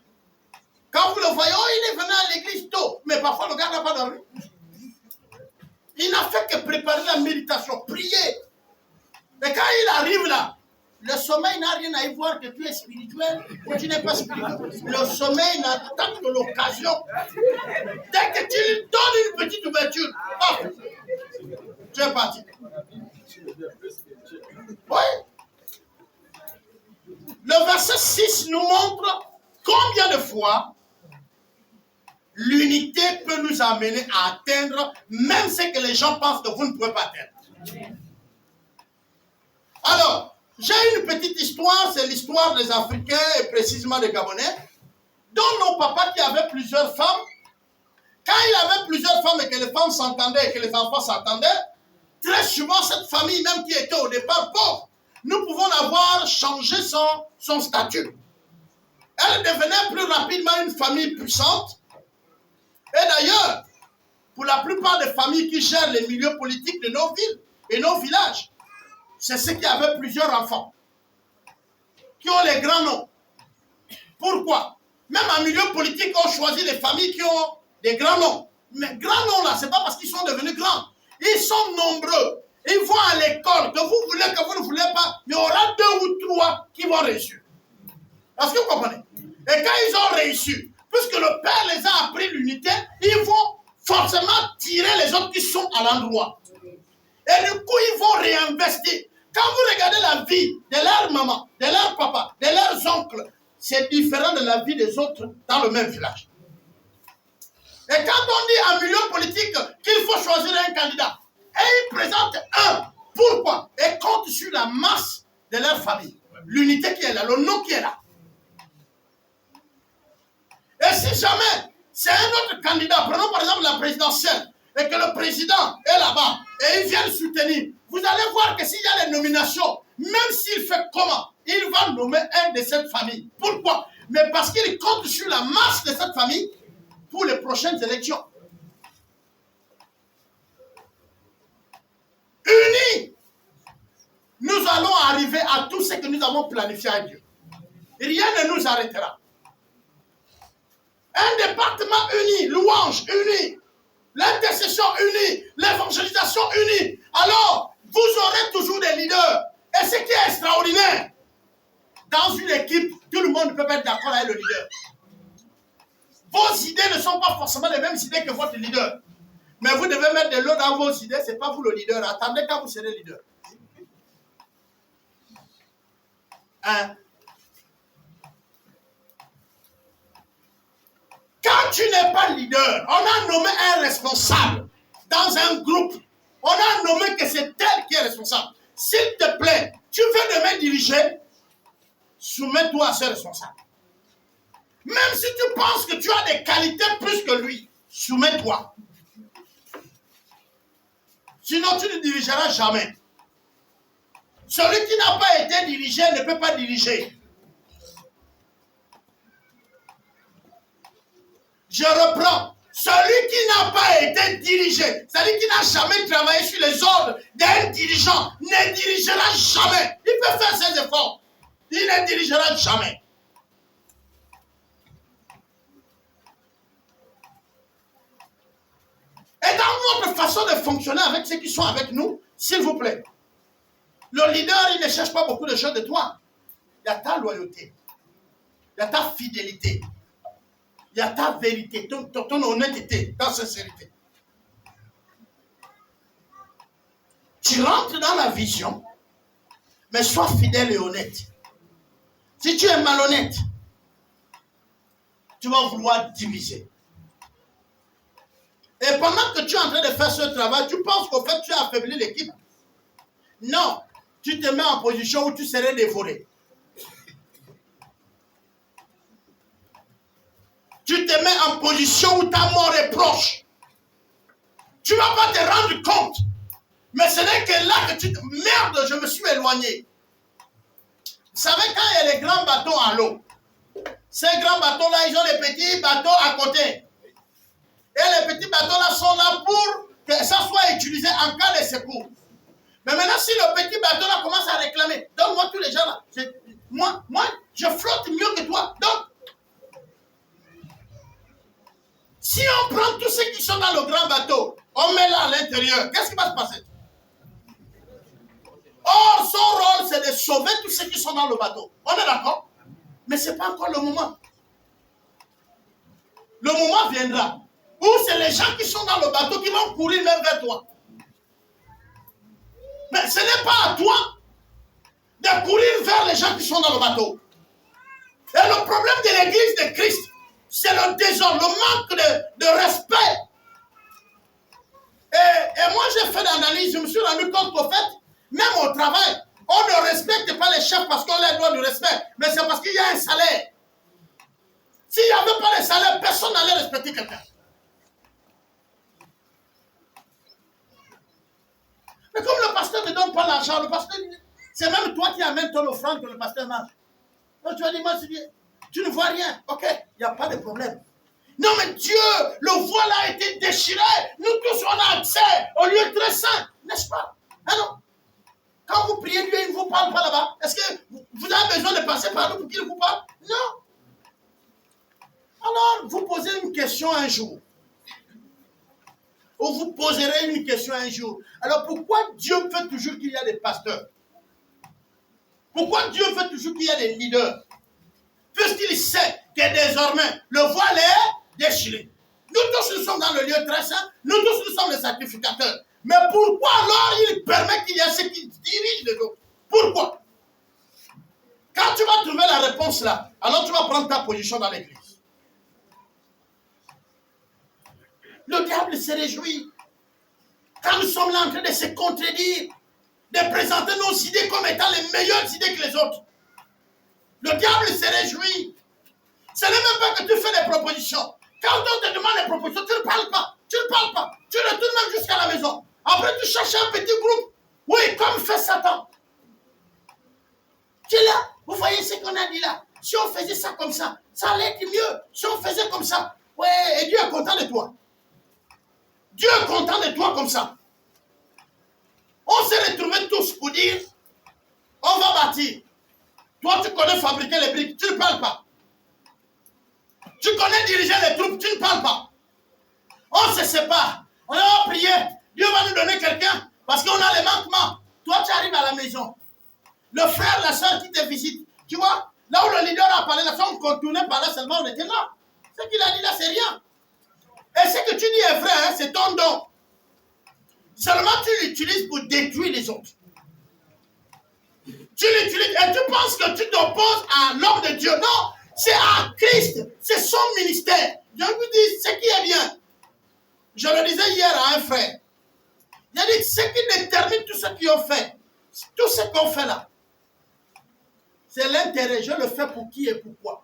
A: Quand vous le voyez, oh, il est venu à l'église tôt. Mais parfois, le gars n'a pas dormi. Il n'a fait que préparer la méditation, prier. Et quand il arrive là, le sommeil n'a rien à y voir que tu es spirituel ou tu n'es pas spirituel. Le sommeil n'attend que l'occasion. Dès que tu lui donnes une petite ouverture, hop, tu es parti. Oui. Le verset 6 nous montre combien de fois l'unité peut nous amener à atteindre même ce que les gens pensent que vous ne pouvez pas atteindre. Alors, j'ai une petite histoire, c'est l'histoire des Africains et précisément des Gabonais, dont nos papas qui avaient plusieurs femmes, quand il avait plusieurs femmes et que les femmes s'entendaient et que les enfants s'entendaient, très souvent cette famille même qui était au départ pauvre, nous pouvons avoir changé son statut. Elle devenait plus rapidement une famille puissante. Et d'ailleurs, pour la plupart des familles qui gèrent les milieux politiques de nos villes et nos villages, c'est ceux qui avaient plusieurs enfants, qui ont les grands noms. Pourquoi? Même en milieu politique, on choisit les familles qui ont des grands noms. Mais grands noms là, ce n'est pas parce qu'ils sont devenus grands. Ils sont nombreux. Ils vont à l'école, que vous voulez, que vous ne voulez pas, il y aura 2 ou 3 qui vont réussir. Est-ce que vous comprenez? Et quand ils ont réussi, puisque le Père les a appris l'unité, ils vont forcément tirer les autres qui sont à l'endroit. Et du coup, ils vont réinvestir. Quand vous regardez la vie de leur maman, de leur papa, de leurs oncles, c'est différent de la vie des autres dans le même village. Et quand on dit en milieu politique qu'il faut choisir un candidat, et ils présentent un, pourquoi? Et compte sur la masse de leur famille. L'unité qui est là, le nom qui est là. Et si jamais c'est un autre candidat, prenons par exemple la présidentielle, et que le président est là-bas, et il vient le soutenir, vous allez voir que s'il y a les nominations, même s'il fait comment, il va nommer un de cette famille. Pourquoi? Mais parce qu'il compte sur la masse de cette famille pour les prochaines élections. Unis, nous allons arriver à tout ce que nous avons planifié à Dieu. Rien ne nous arrêtera. Un département uni, louange unie, l'intercession unie, l'évangélisation unie. Alors, vous aurez toujours des leaders. Et ce qui est extraordinaire, dans une équipe, tout le monde ne peut pas être d'accord avec le leader. Vos idées ne sont pas forcément les mêmes idées que votre leader. Mais vous devez mettre de l'eau dans vos idées, ce n'est pas vous le leader. Attendez quand vous serez leader. Hein? Quand tu n'es pas leader, on a nommé un responsable dans un groupe. On a nommé que c'est tel qui est responsable. S'il te plaît, tu veux demain diriger, soumets-toi à ce responsable. Même si tu penses que tu as des qualités plus que lui, soumets-toi. Sinon, tu ne dirigeras jamais. Celui qui n'a pas été dirigé ne peut pas diriger. Je reprends. Celui qui n'a pas été dirigé, c'est-à-dire qui n'a jamais travaillé sur les ordres d'un dirigeant, ne dirigera jamais. Il peut faire ses efforts. Il ne dirigera jamais. Et dans notre façon de fonctionner avec ceux qui sont avec nous, s'il vous plaît, le leader, il ne cherche pas beaucoup de choses de toi. Il y a ta loyauté. Il y a ta fidélité. Il y a ta vérité, ton honnêteté, ta sincérité. Tu rentres dans la vision, mais sois fidèle et honnête. Si tu es malhonnête, tu vas vouloir diviser. Et pendant que tu es en train de faire ce travail, tu penses qu'au fait tu as affaibli l'équipe. Non, tu te mets en position où tu serais dévoré. Tu te mets en position où ta mort est proche. Tu ne vas pas te rendre compte. Mais ce n'est que là que tu te... Merde, je me suis éloigné. Vous savez, quand il y a les grands bateaux à l'eau, ces grands bateaux-là, ils ont des petits bateaux à côté. Et les petits bateaux-là sont là pour que ça soit utilisé en cas de secours. Mais maintenant, si le petit bateau-là commence à réclamer, donne-moi tous les gens là. Moi, je flotte mieux que toi. Donc, si on prend tous ceux qui sont dans le grand bateau, on met là à l'intérieur, qu'est-ce qui va se passer? Or, son rôle, c'est de sauver tous ceux qui sont dans le bateau. On est d'accord? Mais ce n'est pas encore le moment. Le moment viendra où c'est les gens qui sont dans le bateau qui vont courir même vers toi. Mais ce n'est pas à toi de courir vers les gens qui sont dans le bateau. Et le problème de l'église de Christ, c'est le désordre, le manque de respect. Et moi, j'ai fait l'analyse, je me suis rendu compte qu'au fait, même au travail, on ne respecte pas les chefs parce qu'on leur doit du respect, mais c'est parce qu'il y a un salaire. S'il n'y avait pas de salaire, personne n'allait respecter quelqu'un. Mais comme le pasteur ne donne pas l'argent, le pasteur, c'est même toi qui amènes ton offrande que le pasteur mange. Donc tu vas dire, moi, tu ne vois rien. Ok, il n'y a pas de problème. Non, mais Dieu, le voile a été déchiré. Nous tous, on a accès au lieu très saint. N'est-ce pas? Ah non. Quand vous priez Dieu, il ne vous parle pas là-bas. Est-ce que vous avez besoin de passer par nous pour qu'il vous parle? Non. Alors, vous posez une question un jour. Ou vous poserez une question un jour. Alors, pourquoi Dieu veut toujours qu'il y ait des pasteurs? Pourquoi Dieu veut toujours qu'il y ait des leaders? Puisqu'il sait que désormais, le voile est déchiré. Nous tous, nous sommes dans le lieu très saint. Nous tous, nous sommes les sacrificateurs. Mais pourquoi alors il permet qu'il y ait ceux qui dirigent les autres? Pourquoi? Quand tu vas trouver la réponse là, alors tu vas prendre ta position dans l'église. Le diable se réjouit. Quand nous sommes là en train de se contredire, de présenter nos idées comme étant les meilleures idées que les autres. Le diable se réjouit. Ce n'est même pas que tu fais des propositions. Quand on te demande des propositions, tu ne parles pas. Tu ne parles pas. Tu retournes même jusqu'à la maison. Après, tu cherches un petit groupe. Oui, comme fait Satan. Tu es là. Vous voyez ce qu'on a dit là. Si on faisait ça comme ça, ça allait être mieux. Si on faisait comme ça. Ouais, et Dieu est content de toi. Dieu est content de toi comme ça. On s'est retrouvés tous pour dire, on va bâtir. Toi, tu connais fabriquer les briques, tu ne parles pas. Tu connais diriger les troupes, tu ne parles pas. On se sépare. On va prier. Dieu va nous donner quelqu'un parce qu'on a les manquements. Toi, tu arrives à la maison. Le frère, la soeur qui te visite, tu vois, là où le leader a parlé, la soeur, on contournait par là seulement, on était là. Ce qu'il a dit là, c'est rien. Et ce que tu dis est vrai, hein, c'est ton don. Seulement, tu l'utilises pour détruire les autres. Tu l'utilises et tu penses que tu t'opposes à l'homme de Dieu. Non, c'est à Christ. C'est son ministère. Je vous dis ce qui est bien. Je le disais hier à un frère. Il a dit ce qui détermine tout ce qu'on fait. Tout ce qu'on fait là. C'est l'intérêt. Je le fais pour qui et pourquoi.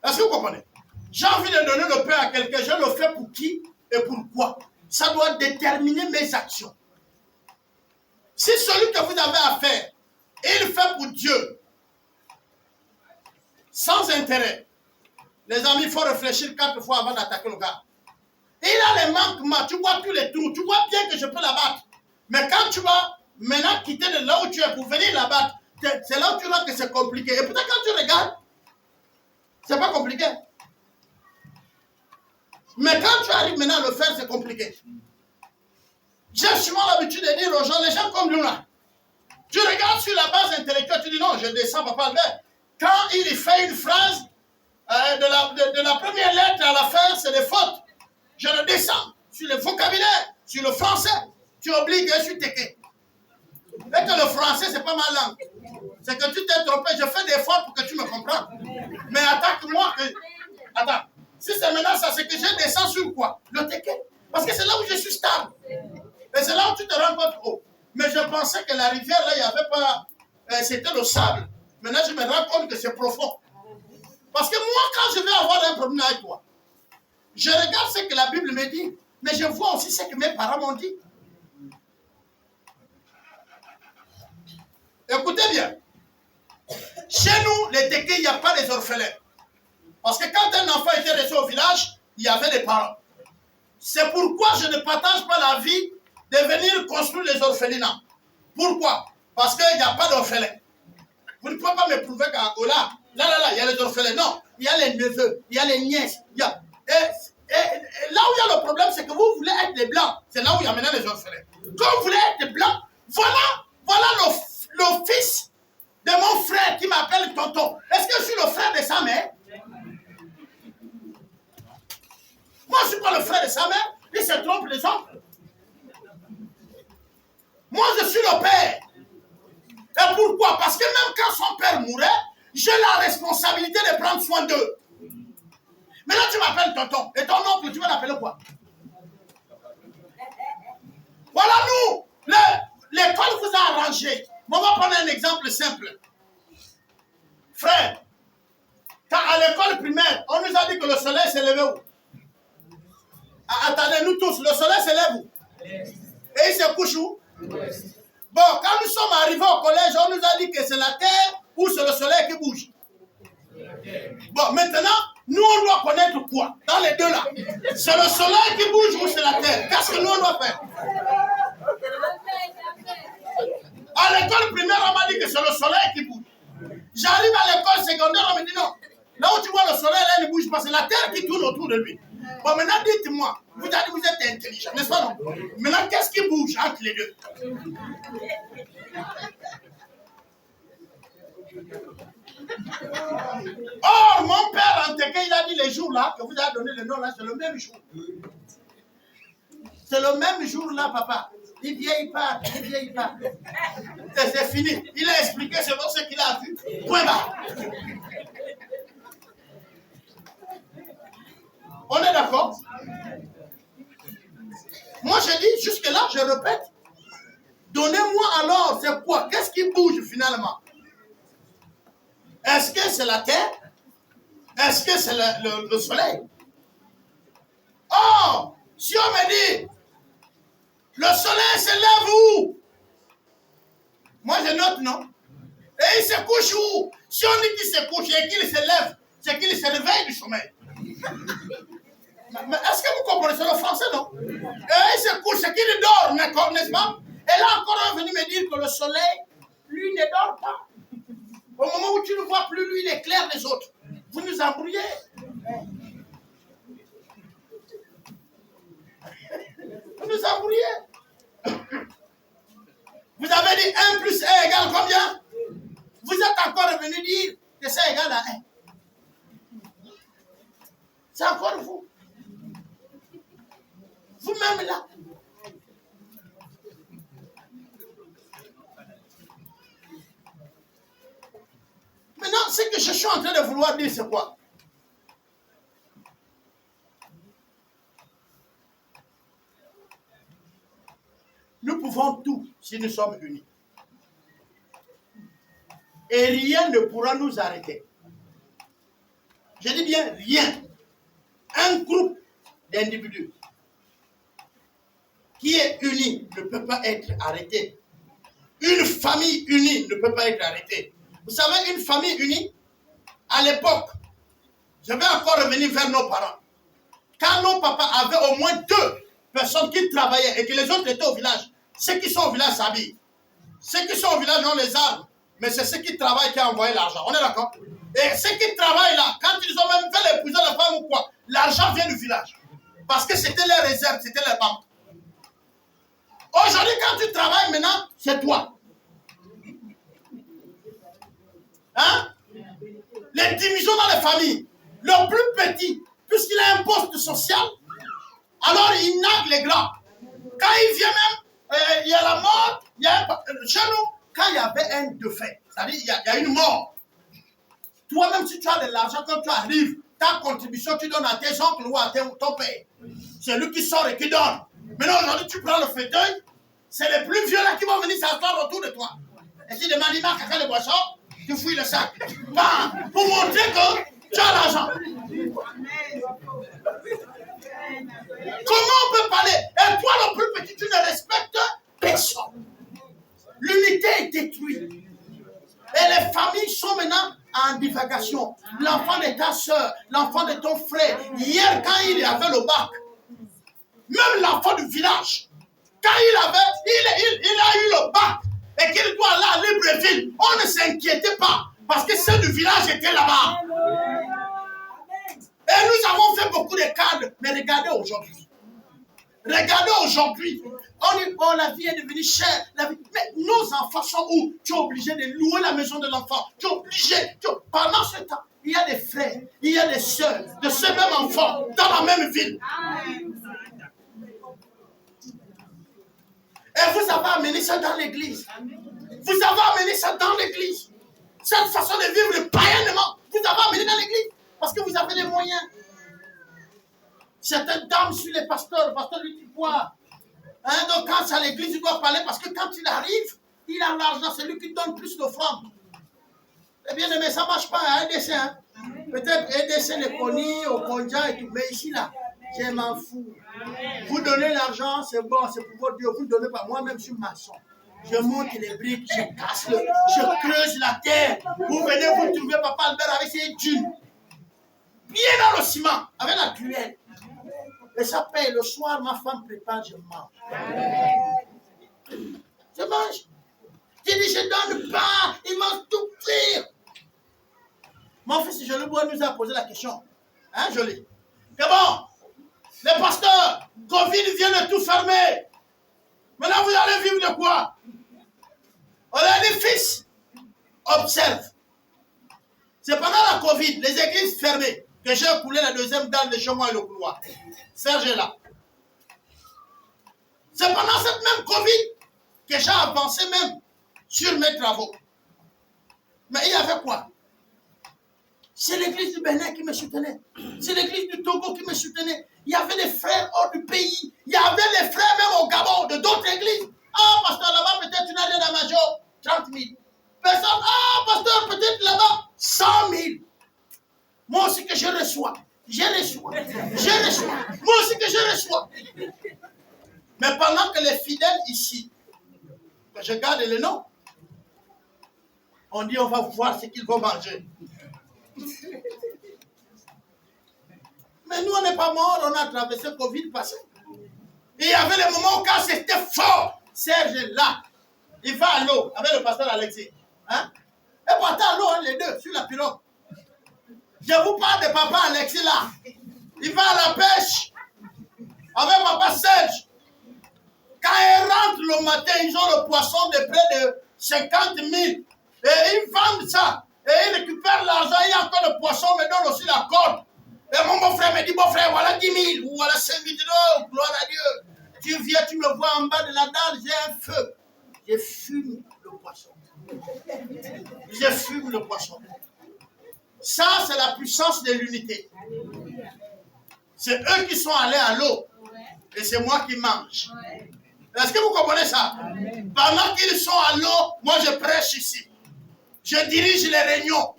A: Est-ce que vous comprenez? J'ai envie de donner le pain à quelqu'un. Je le fais pour qui et pourquoi. Ça doit déterminer mes actions. Si celui que vous avez à faire, il fait pour Dieu, sans intérêt, les amis, il faut réfléchir 4 fois avant d'attaquer le gars. Il a les manquements, tu vois tous les trous, tu vois bien que je peux l'abattre. Mais quand tu vas maintenant quitter de là où tu es pour venir l'abattre, c'est là où tu vois que c'est compliqué. Et peut-être quand tu regardes, c'est pas compliqué. Mais quand tu arrives maintenant à le faire, c'est compliqué. J'ai souvent l'habitude de dire aux gens, les gens comme nous là, tu regardes sur la base intellectuelle, tu dis non, je descends, papa Albert. Quand il fait une phrase, de la première lettre à la fin, c'est des fautes. Je le descends sur le vocabulaire, sur le français. Tu obligues, je suis tequé. Et que le français, c'est pas ma langue. C'est que tu t'es trompé. Je fais des efforts pour que tu me comprennes. Mais attaque-moi. Attends. Si c'est maintenant ça, c'est que je descends sur quoi? Le tequé. Parce que c'est là où je suis stable. Et c'est là où tu te rends compte. Oh. Mais je pensais que la rivière, là, il n'y avait pas... c'était le sable. Maintenant, je me rends compte que c'est profond. Parce que moi, quand je vais avoir un problème avec toi, je regarde ce que la Bible me dit, mais je vois aussi ce que mes parents m'ont dit. Écoutez bien. Chez nous, les Tékés, il n'y a pas les orphelins. Parce que quand un enfant était resté au village, il y avait des parents. C'est pourquoi je ne partage pas la vie de venir construire les orphelinats. Pourquoi? Parce qu'il n'y a pas d'orphelins. Vous ne pouvez pas me prouver qu'à Angola, là, il y a les orphelins. Non, il y a les neveux, il y a les nièces. Et là où il y a le problème, c'est que vous voulez être des blancs. C'est là où il y a maintenant les orphelins. Quand vous voulez être des blancs, voilà le fils de mon frère qui m'appelle tonton. Est-ce que je suis le frère de sa mère? Moi, je ne suis pas le frère de sa mère. Il se trompe les autres. Moi, je suis le père. Et pourquoi? Parce que même quand son père mourait, j'ai la responsabilité de prendre soin d'eux. Maintenant, tu m'appelles tonton. Et ton oncle, tu vas l'appeler quoi? Voilà, nous, l'école vous a arrangé. On va prendre un exemple simple. Frère, quand à l'école primaire, on nous a dit que le soleil s'est levé où? Attendez, nous tous, le soleil se lève où? Et il se couche où? Bon, quand nous sommes arrivés au collège, on nous a dit que c'est la terre ou c'est le soleil qui bouge. Bon, maintenant, nous on doit connaître quoi? Dans les deux là. C'est le soleil qui bouge ou c'est la terre? Qu'est-ce que nous on doit faire? À l'école primaire, on m'a dit que c'est le soleil qui bouge. J'arrive à l'école secondaire, on me dit non. Là où tu vois le soleil, là, il ne bouge pas. C'est la terre qui tourne autour de lui. Bon, maintenant, dites-moi, vous êtes intelligent, n'est-ce pas non? Maintenant, qu'est-ce qui bouge entre les deux? Or, mon père, en Téké, il a dit les jours là, que vous avez donné le nom là, c'est le même jour. C'est le même jour là, papa. Il vieillit pas, il vieillit pas. C'est fini. Il a expliqué selon ce qu'il a vu. Point barre. On est d'accord? dis, jusque-là, je répète, donnez-moi alors, c'est quoi? Qu'est-ce qui bouge finalement? Est-ce que c'est la terre? Est-ce que c'est le soleil? Oh, si on me dit, le soleil se lève où? Moi je note, non? Et il se couche où? Si on dit qu'il se couche et qu'il se lève, c'est qu'il se réveille du sommeil. Mais est-ce que vous comprenez? C'est le français, non? Et il se couche, c'est qu'il dort, n'est-ce pas? Et là encore, on est venu me dire que le soleil, lui, ne dort pas. Au moment où tu ne vois plus, lui, il éclaire les autres. Vous nous embrouillez. Vous nous embrouillez. Vous avez dit 1 plus 1 égale combien? Vous êtes encore venu dire que c'est égal à 1. C'est encore vous. Vous-même là. Maintenant, ce que je suis en train de vouloir dire, c'est quoi? Nous pouvons tout si nous sommes unis. Et rien ne pourra nous arrêter. Je dis bien rien. Un groupe d'individus qui est uni ne peut pas être arrêté. Une famille unie ne peut pas être arrêtée. Vous savez, une famille unie, à l'époque, je vais encore revenir vers nos parents. Quand nos papas avaient au moins 2 personnes qui travaillaient et que les autres étaient au village, ceux qui sont au village s'habillent. Ceux qui sont au village ont les armes, mais c'est ceux qui travaillent qui ont envoyé l'argent. On est d'accord? Et ceux qui travaillent là, quand ils ont même fait l'épouser la femme ou quoi, l'argent vient du village. Parce que c'était les réserves, c'était les banques. Aujourd'hui, quand tu travailles maintenant, c'est toi. Hein? Les divisions dans les familles. Le plus petit, puisqu'il a un poste social, alors il nague les grands. Quand il vient même, il y a la mort, il y a chez nous, quand il y avait un défunt, c'est-à-dire il y a une mort, toi-même si tu as de l'argent, quand tu arrives, ta contribution tu donnes à tes oncles ou à ton père. C'est lui qui sort et qui donne. Maintenant aujourd'hui tu prends le fauteuil, c'est les plus vieux là qui vont venir s'asseoir autour de toi. Et tu demandes, il manque quelqu'un de boisson, tu fouilles le sac. Bam, pour montrer que tu as l'argent. Comment on peut parler? Et toi, le plus petit, tu ne respectes personne. L'unité est détruite. Et les familles sont maintenant en divagation. L'enfant de ta soeur, l'enfant de ton frère. Hier, quand il avait le bac, même l'enfant du village, quand il a eu le bac et qu'il doit aller à Libreville, on ne s'inquiétait pas parce que ceux du village étaient là-bas. Et nous avons fait beaucoup de cadres, mais regardez aujourd'hui. Regardez aujourd'hui. On dit, oh, la vie est devenue chère. Mais nos enfants sont où? Tu es obligé de louer la maison de l'enfant. Tu es obligé. Pendant ce temps, il y a des frères, il y a des sœurs, de ce même enfant, dans la même ville. Et vous avez amené ça dans l'église. Vous avez amené ça dans l'église. Cette façon de vivre païennement, vous avez amené dans l'église. Parce que vous avez les moyens. Certaines dames suivent les pasteurs. Le pasteur lui dit quoi? Hein, donc quand c'est à l'église, il doit parler parce que quand il arrive, il a l'argent. C'est lui qui donne plus d'offrandes. Eh bien, mais ça ne marche pas à EDC. Hein? Peut-être EDC les Koni, au Konja et tout. Mais ici, là, je m'en fous. Vous donnez l'argent, c'est bon, c'est pour votre Dieu. Vous ne donnez pas. Moi-même, je suis maçon. Je monte les briques, je casse je creuse la terre. Vous venez, vous trouvez Papa Albert avec ses dunes. Bien dans le ciment, avec la cuillère. Et ça paye. Le soir, ma femme prépare, je mange. Je mange. Je dis, je donne pas. Il mange tout cuire. Mon fils Jolie Bois nous a posé la question. Hein, Jolie? C'est bon. Les pasteurs, Covid vient de tout fermer. Maintenant, vous allez vivre de quoi? On a dit, fils, observe. C'est pendant la Covid, les églises fermées, que j'ai coulé la deuxième dalle de chez moi et le couloir. Serge est là. C'est pendant cette même Covid que j'ai avancé même sur mes travaux. Mais il y avait quoi? C'est l'église du Bénin qui me soutenait. C'est l'église du Togo qui me soutenait. Il y avait des frères hors du pays. Il y avait des frères même au Gabon, de d'autres églises. Ah, pasteur, là-bas, peut-être tu n'as rien à major, 30 000. Personne, ah, pasteur, peut-être là-bas, 100 000. Moi aussi que je reçois. Je reçois. Je reçois. Moi aussi que je reçois. Mais pendant que les fidèles ici, que je garde le nom, on dit on va voir ce qu'ils vont manger. Mais nous, on n'est pas morts, on a traversé le Covid passé. Et il y avait les moments où quand c'était fort, Serge est là. Il va à l'eau avec le pasteur Alexis. Hein? Et partait à l'eau, hein, les deux, sur la pirogue. Je vous parle de papa Alexis là. Il va à la pêche avec papa Serge. Quand ils rentrent le matin, ils ont le poisson de près de 50 000. Et ils vendent ça. Et ils récupèrent l'argent. Il y a encore le poisson, me donne aussi la corde. Et mon beau-frère me dit, beau-frère, voilà 10 000. Ou voilà 5 000. Oh, gloire à Dieu. Tu viens, tu me vois en bas de la dalle, j'ai un feu. Je fume le poisson. Je fume le poisson. Ça, c'est la puissance de l'unité. C'est eux qui sont allés à l'eau. Et c'est moi qui mange. Est-ce que vous comprenez ça? Pendant qu'ils sont à l'eau, moi je prêche ici. Je dirige les réunions.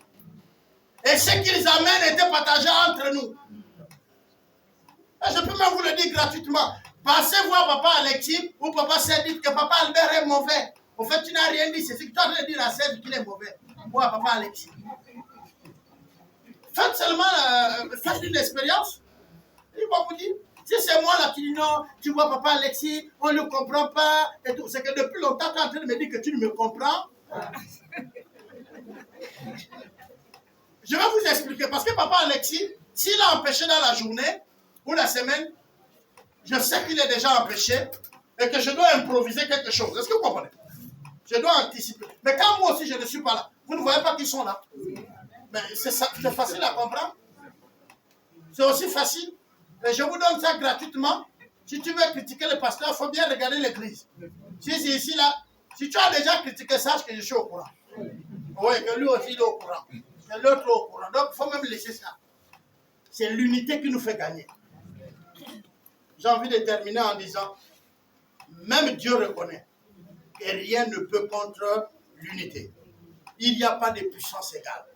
A: Et ce qu'ils amènent était partagé entre nous. Et je peux même vous le dire gratuitement. Passez voir papa Alexis ou papa Serge, dites que papa Albert est mauvais. Au fait, tu n'as rien dit. C'est ce que tu as train de dire à Serge qu'il est mauvais. Moi, papa Alexis. Faites seulement, faites une expérience. Il va vous dire. Si c'est moi là qui dis non, tu vois papa Alexis, on ne le comprend pas. Et tout. C'est que depuis longtemps, tu es en train de me dire que tu ne me comprends. Je vais vous expliquer. Parce que papa Alexis, s'il a empêché dans la journée ou la semaine, je sais qu'il est déjà empêché et que je dois improviser quelque chose. Est-ce que vous comprenez? Je dois anticiper. Mais quand moi aussi je ne suis pas là, vous ne voyez pas qu'ils sont là. Mais c'est facile à comprendre. C'est aussi facile. Et je vous donne ça gratuitement. Si tu veux critiquer le pasteur, il faut bien regarder l'église. Si c'est ici là, si tu as déjà critiqué, sache que je suis au courant. Oui, que lui aussi il est au courant. Que l'autre est au courant. Donc il faut même laisser ça. C'est l'unité qui nous fait gagner. J'ai envie de terminer en disant, même Dieu reconnaît que rien ne peut contre l'unité. Il n'y a pas de puissance égale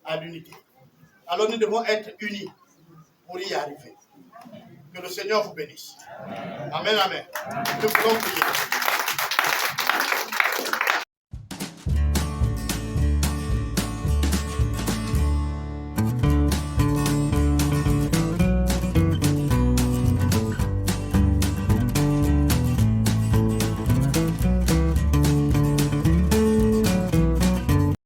A: à l'unité. Alors nous devons être unis pour y arriver. Que le Seigneur vous bénisse. Amen, amen. Nous pouvons prier.